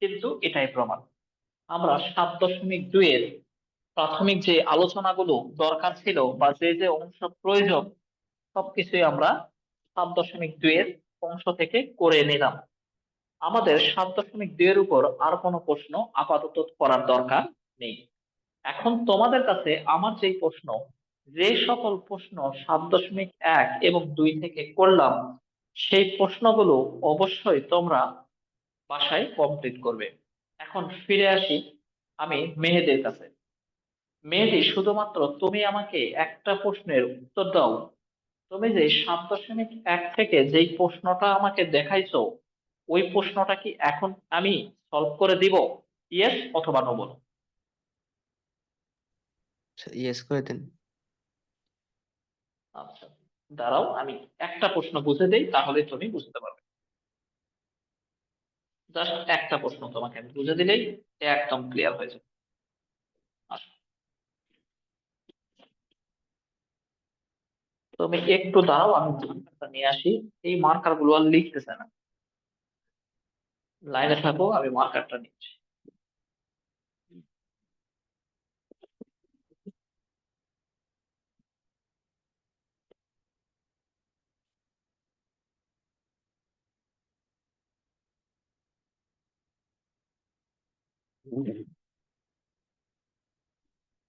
কিন্তু এটাই প্রমাণ। আমরা 7.2 এর প্রাথমিক যে আলোচনাগুলো দরকার ছিল বা যে যে অংশ প্রয়োজন সবকিছুই আমরা 7.2 এর অংশ থেকে করে নিলাম। আমাদের 7.2 এর উপর আর কোনো প্রশ্ন আপাতত করার দরকার নেই। এখন তোমাদের কাছে আমার যেই প্রশ্ন, যে সকল প্রশ্ন 7.1 এবং 2 থেকে করলাম, সেই প্রশ্নগুলো অবশ্যই তোমরা বাসায় কমপ্লিট করবে। এখন ফিরে আসি আমি মেহেদের কাছে। মেহেদি, শুধুমাত্র তুমি আমাকে একটা প্রশ্নের উত্তর দাও। তুমি যে 7.1 থেকে যেই প্রশ্নটা আমাকে দেখাইছো, ওই প্রশ্নটা কি এখন আমি সলভ করে দিব? ইয়েস অথবা নো বলো। ইয়েস করে দেন। আচ্ছা, দাঁড়াও আমি একটা প্রশ্ন বুঝে দেই, তাহলে তুমি বুঝতে পারবে। জাস্ট একটা প্রশ্ন তোমাকে আমি বুঝে দিলেই একদম ক্লিয়ার হয়ে যাবে। আসো, তুমি একটু দাঁড়াও, আমি মার্কারটা নিয়ে আসি। এই মার্কার গুলো আর লিখতেছে না, লাইনে থাকো, আমি মার্কারটা নিচ্ছি।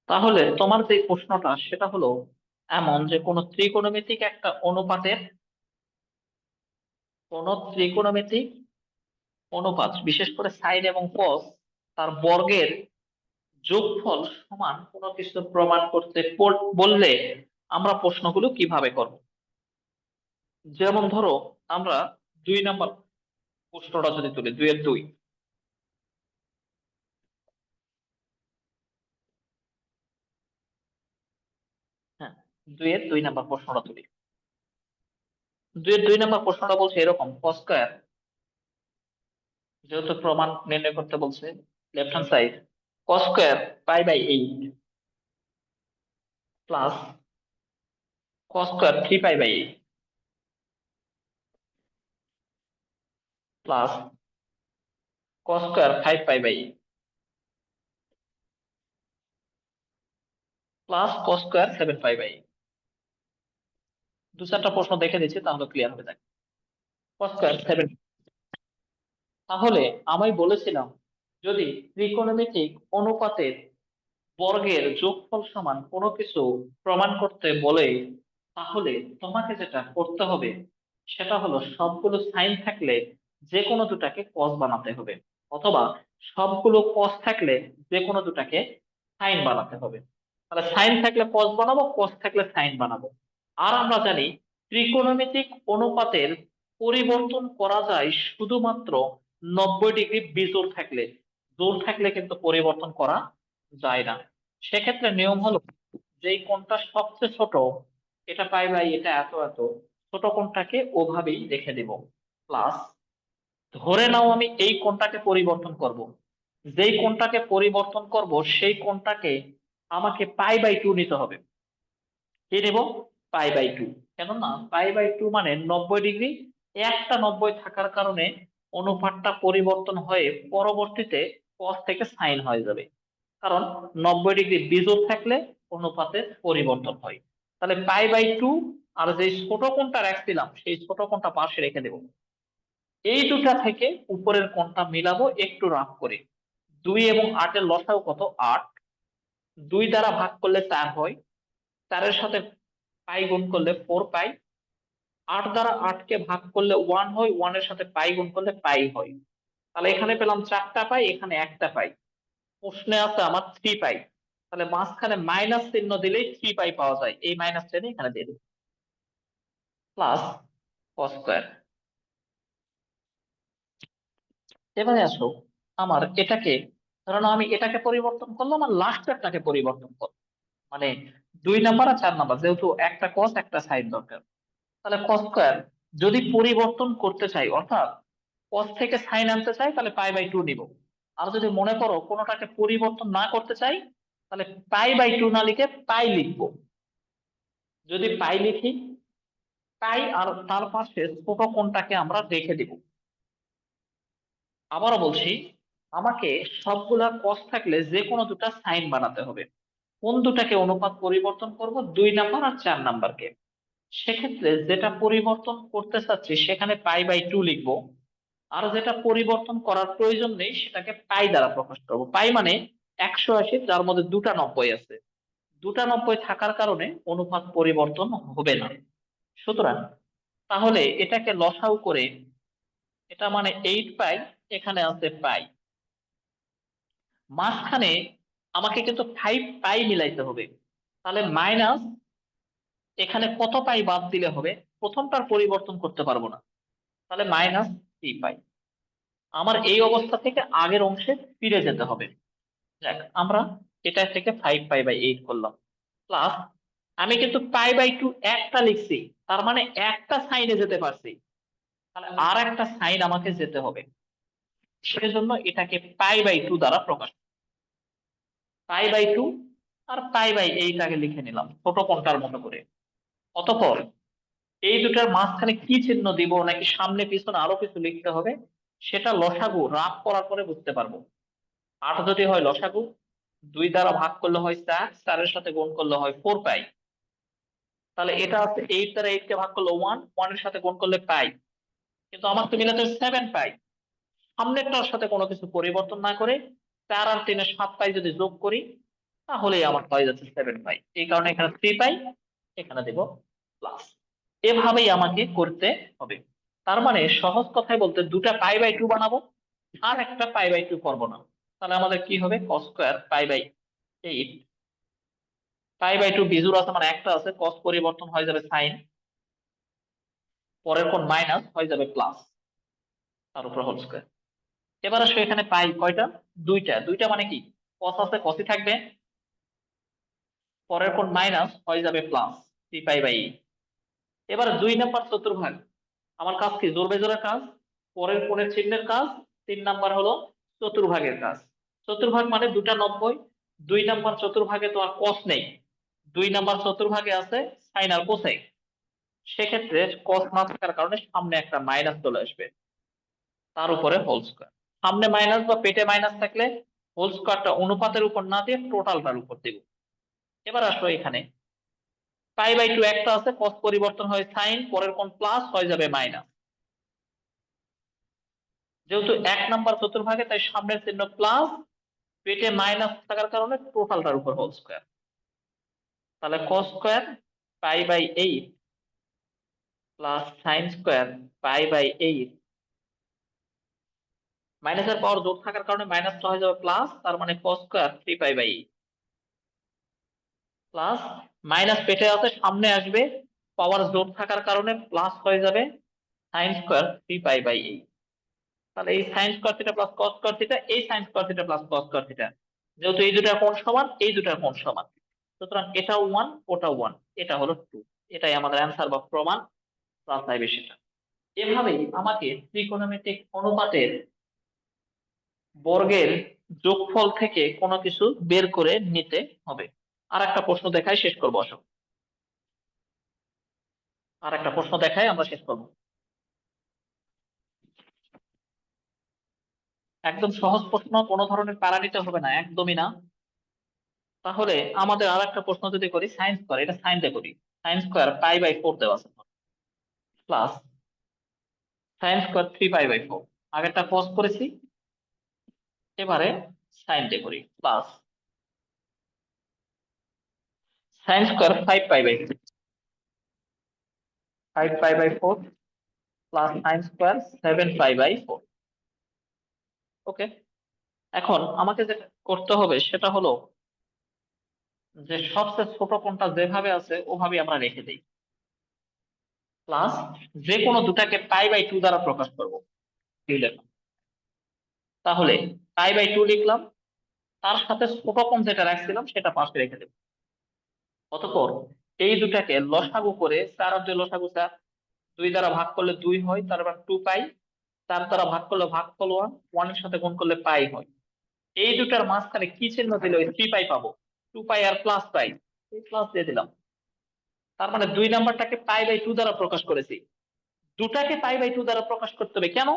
তাহলে তোমার যে প্রশ্নটা সেটা হলো এমন যে কোন ত্রিকোণমিতিক অনুপাত, বিশেষ করে সাইন এবং কস, তার বর্গের যোগফল সমান কোনো কিছু প্রমাণ করতে বললে আমরা প্রশ্নগুলো কিভাবে করব। যেমন ধরো, আমরা 2 নাম্বার প্রশ্নটা যদি তুলি, 2 এর 2। হ্যাঁ, 2 এর 2 নাম্বার প্রশ্নটা তুলি। 2 এর 2 নাম্বার প্রশ্নটা বলছে এরকম: কস স্কয়ার, যেহেতু প্রমাণ নির্ণয় করতে বলছে, left hand side cos square π/8 plus cos square 3π/8 plus cos square 5π/8 plus cos square 7π/8। 2-4টা প্রশ্ন দেখে দিচ্ছি, তাহলে ক্লিয়ার হবে। দেখ, কস স্কয়ার 7। তাহলে আমি বলেছিলাম, যদি ত্রিকোণমিতিক অনুপাতের বর্গের যোগফল সমান কোনো কিছু প্রমাণ করতে বলে, তাহলে তোমাকে যেটা করতে হবে সেটা হলো সবগুলো সাইন থাকলে যে কোনো দুটাকে কস বানাতে হবে, অথবা সবগুলো কস থাকলে যে কোনো দুটাকে সাইন বানাতে হবে। তাহলে সাইন থাকলে কস বানাবো, কস থাকলে সাইন বানাবো। আর আমরা জানি ত্রিকোণমিতিক অনুপাতের পরিবর্তন করা যায় শুধুমাত্র 90 ডিগ্রি বিজোড় থাকলে, জোড় থাকলে কিন্তু পরিবর্তন করা যায় না। সেক্ষেত্রে নিয়ম হলো, যেই কোণটা সবচেয়ে ছোট, এটা পাই এটা এত এত, ছোট কোণটাকে ওভাবেই রেখে দেব। প্লাস, ধরে নাও আমি এই কোণটাকে পরিবর্তন করব, যেই কোণটাকে পরিবর্তন করব সেই কোণটাকে আমাকে π/2 নিতে হবে। কি নেব? π/2। কেননা π/2 মানে 90 ডিগ্রি, একটা 90 থাকার কারণে অনুপাতটা পরিবর্তন হয়ে পরবর্তীতে কস থেকে সাইন হয়ে যাবে। কারণ 90 ডিগ্রি বিজোড় থাকলে অনুপাতের পরিবর্তন হয়। তাহলে π/2 আর যে ছোট কোণটা রাখছিলাম সেই ছোট কোণটা পাশে রেখে দেব। এই দুটা থেকে উপরের কোণটা মিলাবো একটু রাফ করে। 2 এবং 8-এর লসাগু কত? 8। 2 দ্বারা ভাগ করলে 4 হয়, 4-এর সাথে পাই গুণ করলে 4π। 8 দ্বারা 8-কে ভাগ করলে 1 হয়, 1-এর সাথে পাই গুণ করলে পাই হয়। তাহলে এখানে পেলাম 4টা পাই, এখানে একটা পাই। প্রশ্নে আছে আমার 3π। তাহলে মাঝখানে মাইনাস চিহ্ন দিলেই 3π পাওয়া যায়, এই মাইনাস চিহ্ন এখানে দিয়ে দেব। Plus cos square. এবারে আসো, আমার এটাকে, ধরো না আমি এটাকে পরিবর্তন করলাম আর লাস্টেরটাকে পরিবর্তন করলাম, মানে 2 নাম্বার আর 4 নাম্বার, যেহেতু একটা কস একটা সাইন দরকার। তাহলে কস স্কয়ার যদি পরিবর্তন করতে চাই, অর্থাৎ কস থেকে সাইন আনতে চাই, তাহলে π/2 নিব। আর যদি মনে করো কোনোটাকে পরিবর্তন না করতে চাই, তাহলে π/2 না লিখে পাই লিখবো। যদি পাই লিখি, পাই আর তার পাশে ছোট কোণটাকে আমরা রেখে দিব। আবারও বলছি, আমাকে সবগুলা কস থাকলে যে কোনো দুটা সাইন বানাতে হবে। কোন দুটাকে অনুপাত পরিবর্তন করব? 2 নাম্বার আর 4 নাম্বারকে। সেক্ষেত্রে যেটা পরিবর্তন করতে চাচ্ছি সেখানে π/2 লিখবো, আর যেটা পরিবর্তন করার প্রয়োজন নেই সেটাকে পাই দ্বারা প্রকাশ করবো। পাই মানে 180, যার মধ্যে দুটা 90 আছে। দুটা 90 থাকার কারণে অনুপাত পরিবর্তন হবে না। সুতরাং তাহলে এটাকে লসাগু করে, এটা মানে 8π, এখানে আছে পাই, মাঝখানে আমাকে কিন্তু 5π মিলাইতে হবে। তাহলে মাইনাস, এখানে কত পাই বাদ দিলে হবে? প্রথমটার পরিবর্তন করতে পারবো না, তাহলে -3π। আমার এই অবস্থা থেকে আগের অংশে ফিরে যেতে হবে। দেখ, আমরা এটা থেকে 5π/8 করলাম। প্লাস, আমি কিন্তু π/2 একটা লিখছি, তার মানে একটা সাইনে যেতে পারছি, তাহলে আর একটা সাইন আমাকে যেতে হবে। সেজন্য এটাকে পাই বাই 2 দ্বারা প্রকাশ, পাই বাই 2 আর পাই বাই 8 আগে লিখে নিলাম ছোট কোণটার মতো করে। অতঃপর এই দুটার মাঝখানে কি চিহ্ন দিব নাকি সামনে পিছনে আরো কিছু লিখতে হবে, সেটা লসাগু রাফ করার পরে বুঝতে পারবো। 8 যদি হয় লসাগু, 2 দ্বারা ভাগ করলে হয় 4, 4 এর সাথে গুণ করলে হয় 4 পাই। তাহলে এটা আছে 8 দ্বারা 8 কে ভাগ করলে 1, 1 এর সাথে গুণ করলে পাই। কিন্তু আমার তো মিলাতে 7 পাই। সামনেরটার সাথে কোনো কিছু পরিবর্তন না করে 4 আর 3 এর 7 পাই যদি যোগ করি, তাহলেই আমার হয়ে যাচ্ছে 7 পাই। এই কারণে এখানে 3 পাই, এখানে দেব প্লাস। এভাবেই আমাকে করতে হবে। তার মানে সহজ কথায় বলতে দুটা পাই বাই 2 বানাবো আর একটা পাই বাই 2 করবো না। তাহলে আমাদের কি হবে, cos square pi by 8, pi by 2 বিজুর আছে মানে একটা আছে, cos পরিবর্তন হয়ে যাবে সাইন, পরের কোণ মাইনাস হয়ে যাবে প্লাস, তার উপর হোল স্কয়ার। এবার আসো এখানে পাই কয়টা, দুইটা, দুইটা মানে কি cos আছে cosই থাকবে, পরের কোণ মাইনাস হয়ে যাবে প্লাস 3 পাই বাই 8। এবার 2 নাম্বার চতুর্ভাগ, আমার কাজ কি, জোড় বেজোড়ের কাজ, পরের কোণের চিহ্নের কাজ। 3 নাম্বার হলো চতুর্ভাগের কাজ। চতুর্ভাগ মানে দুটা 90, 2 নাম্বার চতুর্ভাগে তো আর cos নেই, 2 নাম্বার চতুর্ভাগে আছে সাইন আর কোসাইন। সেক্ষেত্রে cos না থাকার কারণে সামনে একটা মাইনাস চলে আসবে, তার উপরে হোল স্কয়ার। সামনে মাইনাস বা পেটে মাইনাস থাকলে হোল স্কয়ারটা অনুপাতের উপর না দিয়ে টোটালটার উপর দেব। এবার আসো এখানে পাই বাই 2 একটা আছে, cos পরিবর্তন হয় সাইন, পরের কোণ প্লাস হয়ে যাবে মাইনাস। যেহেতু 1 নাম্বার চতুর্ভাগে তাই সামনের চিহ্ন প্লাস, পেটে মাইনাস থাকার কারণে টোটালটার উপর হোল স্কয়ার। তাহলে cos square pi by 8 plus sine square pi by 8, মাইনাসের পাওয়ার যোগ থাকার কারণে মাইনাসটা হয়ে যাবে প্লাস, তার মানে cos square 3 pi by 8 plus, minus পেটে আছে সামনে আসবে, পাওয়ার যোগ থাকার কারণে প্লাস হয়ে যাবে সাইন স্কয়ার 3 পাই বাই 8। তাহলে এই sine square theta plus cos square theta, এই sine square theta plus cos square theta, যেহেতু এই দুটার কোণ সমান এই দুটার কোণ সমান, সুতরাং এটাও 1 ওটাও 1, এটা হলো 2। এটাই আমাদের অ্যান্সার বা প্রমাণ, প্লাস নাই বেশিটা। এভাবেই আমাকে ত্রিকোণমিতিক অনুপাতের বর্গের যোগফল থেকে কোনো কিছু বের করে নিতে হবে। আর একটা প্রশ্ন দেখাই শেষ করবো, আসো আর একটা প্রশ্ন দেখাই আমরা শেষ করবো। একদম সহজ প্রশ্ন, কোনো ধরনের প্যারা নিতে হবে না, একদমই না। তাহলে আমাদের আর একটা প্রশ্ন যদি করি, সাইন স্কয়ার, এটা সাইন দিয়ে করি, সাইন স্কয়ার পাই বাই 4 দেওয়া আছে, plus sine square 3 pi by 4, আগেরটা cos করেছি, এবারে সাইন দিয়ে করি, plus sine square 5 pi by 5 pi by 4 plus sine square 7 pi by 4। Okay, এখন আমাকে যেটা করতে হবে সেটা হলো যে সবচেয়ে ছোট কোণটা যেভাবে আছে ওভাবে আমরা রেখে দিই, প্লাস যে কোনো দুটাকে পাই বাই 2 দ্বারা প্রকাশ করবো, লিখলাম। তাহলে পাই বাই 2 লিখলাম, তার সাথে ছোট কোণ যেটা রাখছিলাম সেটা পাশে রেখে দেব। অতঃপর এই দুটাকে লসাগু করে, 4 আর 2 লসাগু 4, 2 দ্বারা ভাগ করলে 2 হয়, তারপর 2 পাই, 4 দ্বারা ভাগ করলে ভাগফল 1, 1 এর সাথে গুণ করলে পাই হয়। এই দুটার মাঝখানে কি চিহ্ন দিলে ওই 3 পাই পাবো, 2 পাই আর প্লাস পাই, এই প্লাস দিয়ে দিলাম। তার মানে 2 নাম্বারটাকে পাই বাই 2 দ্বারা প্রকাশ করেছি, দুটাকে পাই বাই 2 দ্বারা প্রকাশ করতে হবে কেন,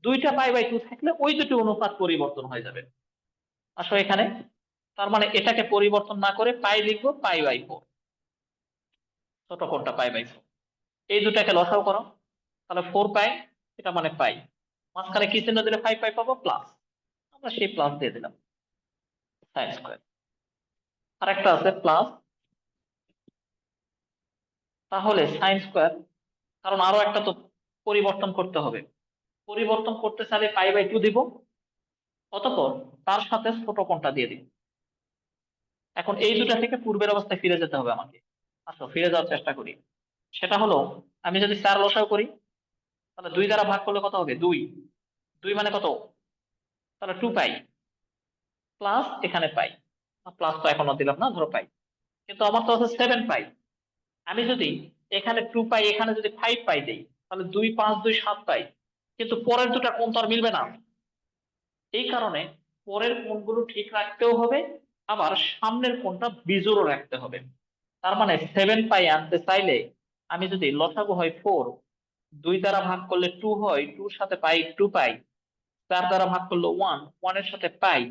দুইটা পাই বাই 2 থাকলে ওই দুটি অনুপাত পরিবর্তন হয়ে যাবে। আসো এখানে, তার মানে এটাকে পরিবর্তন না করে পাই লিখবো পাই বাই 4, ছোট কোণটা পাই বাই 4। এই দুটাকে লসাগু করো, তাহলে 4 পাই, এটা মানে পাই, মাঝখানে কি চিহ্ন দিলে 5 পাই পাবো, প্লাস, আমরা সেই প্লাস দিয়ে দিলাম, সাইন স্কয়ার। আরেকটা আছে প্লাস, তাহলে সাইন স্কয়ার, কারণ আরো একটা তো পরিবর্তন করতে হবে, পরিবর্তন করতে চাইলে পাই বাই 2 দিব, অতঃপর তার সাথে ছোট কোণটা দিয়ে দিব। এখন এই দুটা থেকে পূর্বের অবস্থায় ফিরে যেতে হবে আমাকে, আসো ফিরে যাওয়ার চেষ্টা করি। সেটা হলো, আমি যদি 4 লসাগু করি, তাহলে 2 দ্বারা ভাগ করলে কত হবে, 2, 2 মানে কত, তাহলে 2 পাই, প্লাস এখানে পাই, প্লাস তো এখনো দিলাম না, ধরো পাই, কিন্তু আমার তো আছে 7 পাই। আমি যদি এখানে 2 পাই, এখানে যদি 5 পাই দেই, তাহলে 2 5 2 7 পাই, কিন্তু পরের দুটা কোণ তো আর মিলবে না, এই কারণে পরের কোণগুলো ঠিক রাখতেও হবে, আবার সামনের কোণটা বিজোড়ও রাখতে হবে। তার মানে 7 পাই আনতে চাইলে আমি যদি লসাগু হয় 4, 2 দ্বারা ভাগ করলে 2 হয়, 2 সাথে পাই 2 পাই, 4 দ্বারা ভাগ করলে 1, 1 এর সাথে পাই,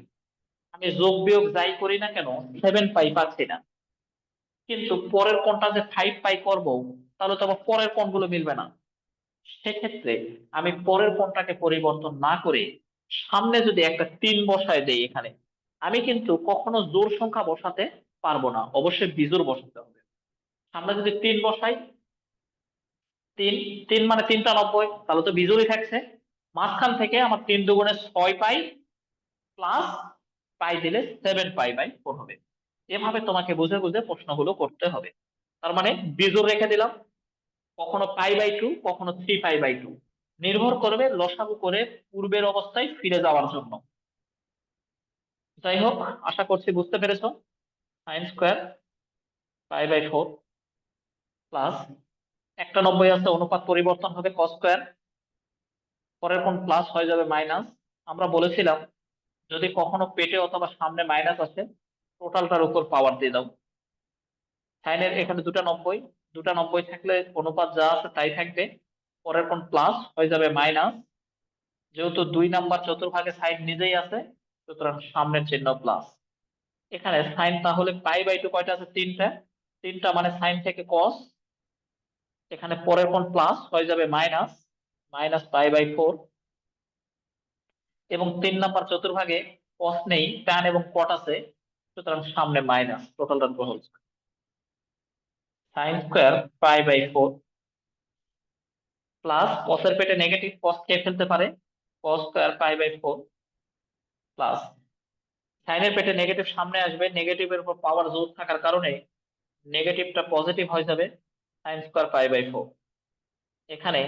আমি যোগ বিয়োগ যাই করি না কেন 7 পাই পাচ্ছি না। কিন্তু পরের কোণটা যে 5 পাই করব, তাহলে তো আবার পরের কোণগুলো মিলবে না। সেক্ষেত্রে আমি পরের কোণটাকে পরিবর্তন না করে সামনে যদি একটা 3 বসায় দেই এখানে, আমি কিন্তু কখনো জোড় সংখ্যা বসাতে পারবো না, অবশ্যই বিজোড় বসাতে হবে। সামনে যদি 3 বসাই, 3, 3 মানে 3টা 90, তাহলে তো বিজোড়ই থাকছে। মাঝখান থেকে আমার 3 দুগুণে 6 পাই, প্লাস পাই দিলে 7 পাই/4 হবে। এভাবে তোমাকে বুঝে বুঝে প্রশ্নগুলো করতে হবে। তার মানে বিজোড় রেখে দিলাম, কখনো পাই/2, কখনো 3 পাই/2, নির্ভর করবে লসাগু করে পূর্বের অবস্থায় ফিরে যাওয়ার জন্য। যাই হোক, আশা করছি বুঝতে পেরেছো। sin² পাই/4 প্লাস একটা 90 আছে, অনুপাত পরিবর্তন হবে cos², পরের কোণ প্লাস হয়ে যাবে মাইনাস। আমরা বলেছিলাম যদি কখনো পেটে অথবা সামনে মাইনাস আসে, টোটালটার উপর পাওয়ার দিয়ে দাও। সাইনের এখানে দুটা 90 থাকলে অনুপাত যা আছে তাই থাকবে, পরের কোণ প্লাস হয়ে যাবে মাইনাস। যেহেতু 2 নাম্বার চতুর্ভাগে সাইন নিজেই আছে, সুতরাং সামনের চিহ্ন প্লাস। এখানে সাইন তাহলে পাই/2 কয়টা আছে? 3টা। 3টা মানে সাইন থেকে কস, এখানে পরের কোণ প্লাস হয়ে যাবে মাইনাস, মাইনাস পাই/4। এবং 3 নাম্বার চতুর্ভাগে কস নেই, ট্যান এবং কট আছে, সুতরাং সামনে মাইনাস, টোটালটা গ্রহণ। sin² পাই/4 প্লাস কসের পেটে নেগেটিভ, কস খেয়ে ফেলতে পারে, cos² পাই/4 প্লাস সাইনের পেটে নেগেটিভ সামনে আসবে, নেগেটিভের উপর পাওয়ার যোগ থাকার কারণে নেগেটিভটা পজিটিভ হয়ে যাবে, sin² পাই/4। এখানে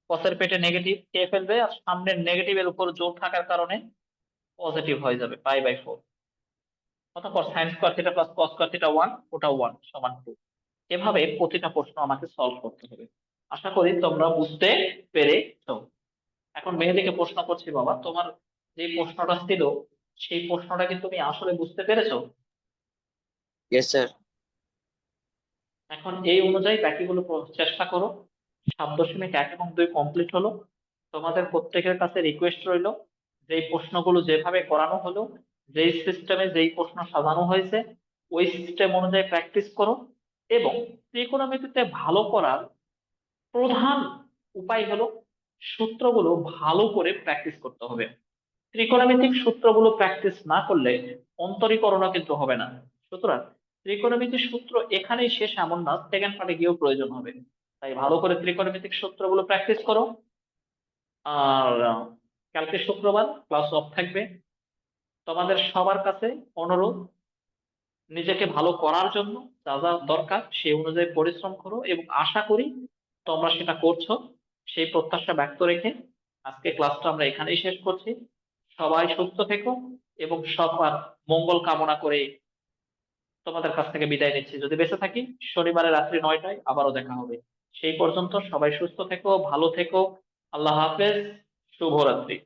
কসের পেটে নেগেটিভ খেয়ে ফেলবে, আর সামনের নেগেটিভের উপর যোগ থাকার কারণে পজিটিভ হয়ে যাবে পাই/4। অতঃপর sin² theta plus cos² theta 1, ওটা 1 সমান 2। এভাবে প্রতিটা প্রশ্ন আমাকে সলভ করতে হবে। আশা করি তোমরা বুঝতে পেরেছো। এখন মেহেদীকে প্রশ্ন করছি, বাবা তোমার যে প্রশ্নটা ছিল সেই প্রশ্নটা কি তুমি আসলে বুঝতে পেরেছো? Yes sir. এখন এই অনুযায়ী বাকিগুলো চেষ্টা করো। 7.1 এবং 2 কমপ্লিট হলো। তোমাদের প্রত্যেকের কাছে রিকোয়েস্ট রইলো, যেই প্রশ্নগুলো যেভাবে করানো হলো, যেই সিস্টেমে যেই প্রশ্ন সাজানো হয়েছে, ওই সিস্টেম অনুযায়ী প্র্যাকটিস করো। এবং ত্রিকোণমিতিতে ভালো করার প্রধান উপায় হলো সূত্রগুলো ভালো করে প্র্যাকটিস করতে হবে। ত্রিকোণমিতিক সূত্রগুলো প্র্যাকটিস না করলে অন্তরীকরণও কিন্তু হবে না। সুতরাং ত্রিকোণমিতিক সূত্র এখানেই শেষ এমন না, সেকেন্ড পার্টে গিয়েও প্রয়োজন হবে। তাই ভালো করে ত্রিকোণমিতিক সূত্রগুলো প্র্যাকটিস করো। আর কালকে শুক্রবার ক্লাস অফ থাকবে। তোমাদের সবার কাছে অনুরোধ, নিজেকে ভালো করার জন্য যা যা দরকার সেই অনুযায়ী পরিশ্রম করো, এবং আশা করি তোমরা সেটা করছো। সেই প্রত্যাশা ব্যক্ত রেখে আজকে ক্লাসটা আমরা এখানেই শেষ করছি। সবাই সুস্থ থেকো এবং সবার মঙ্গল কামনা করে তোমাদের কাছ থেকে বিদায় নিচ্ছি। যদি বেঁচে থাকি, শনিবারে রাত্রি 9টায় আবারও দেখা হবে। সেই পর্যন্ত সবাই সুস্থ থেকো, ভালো থেকো। আল্লাহ হাফেজ, শুভরাত্রি।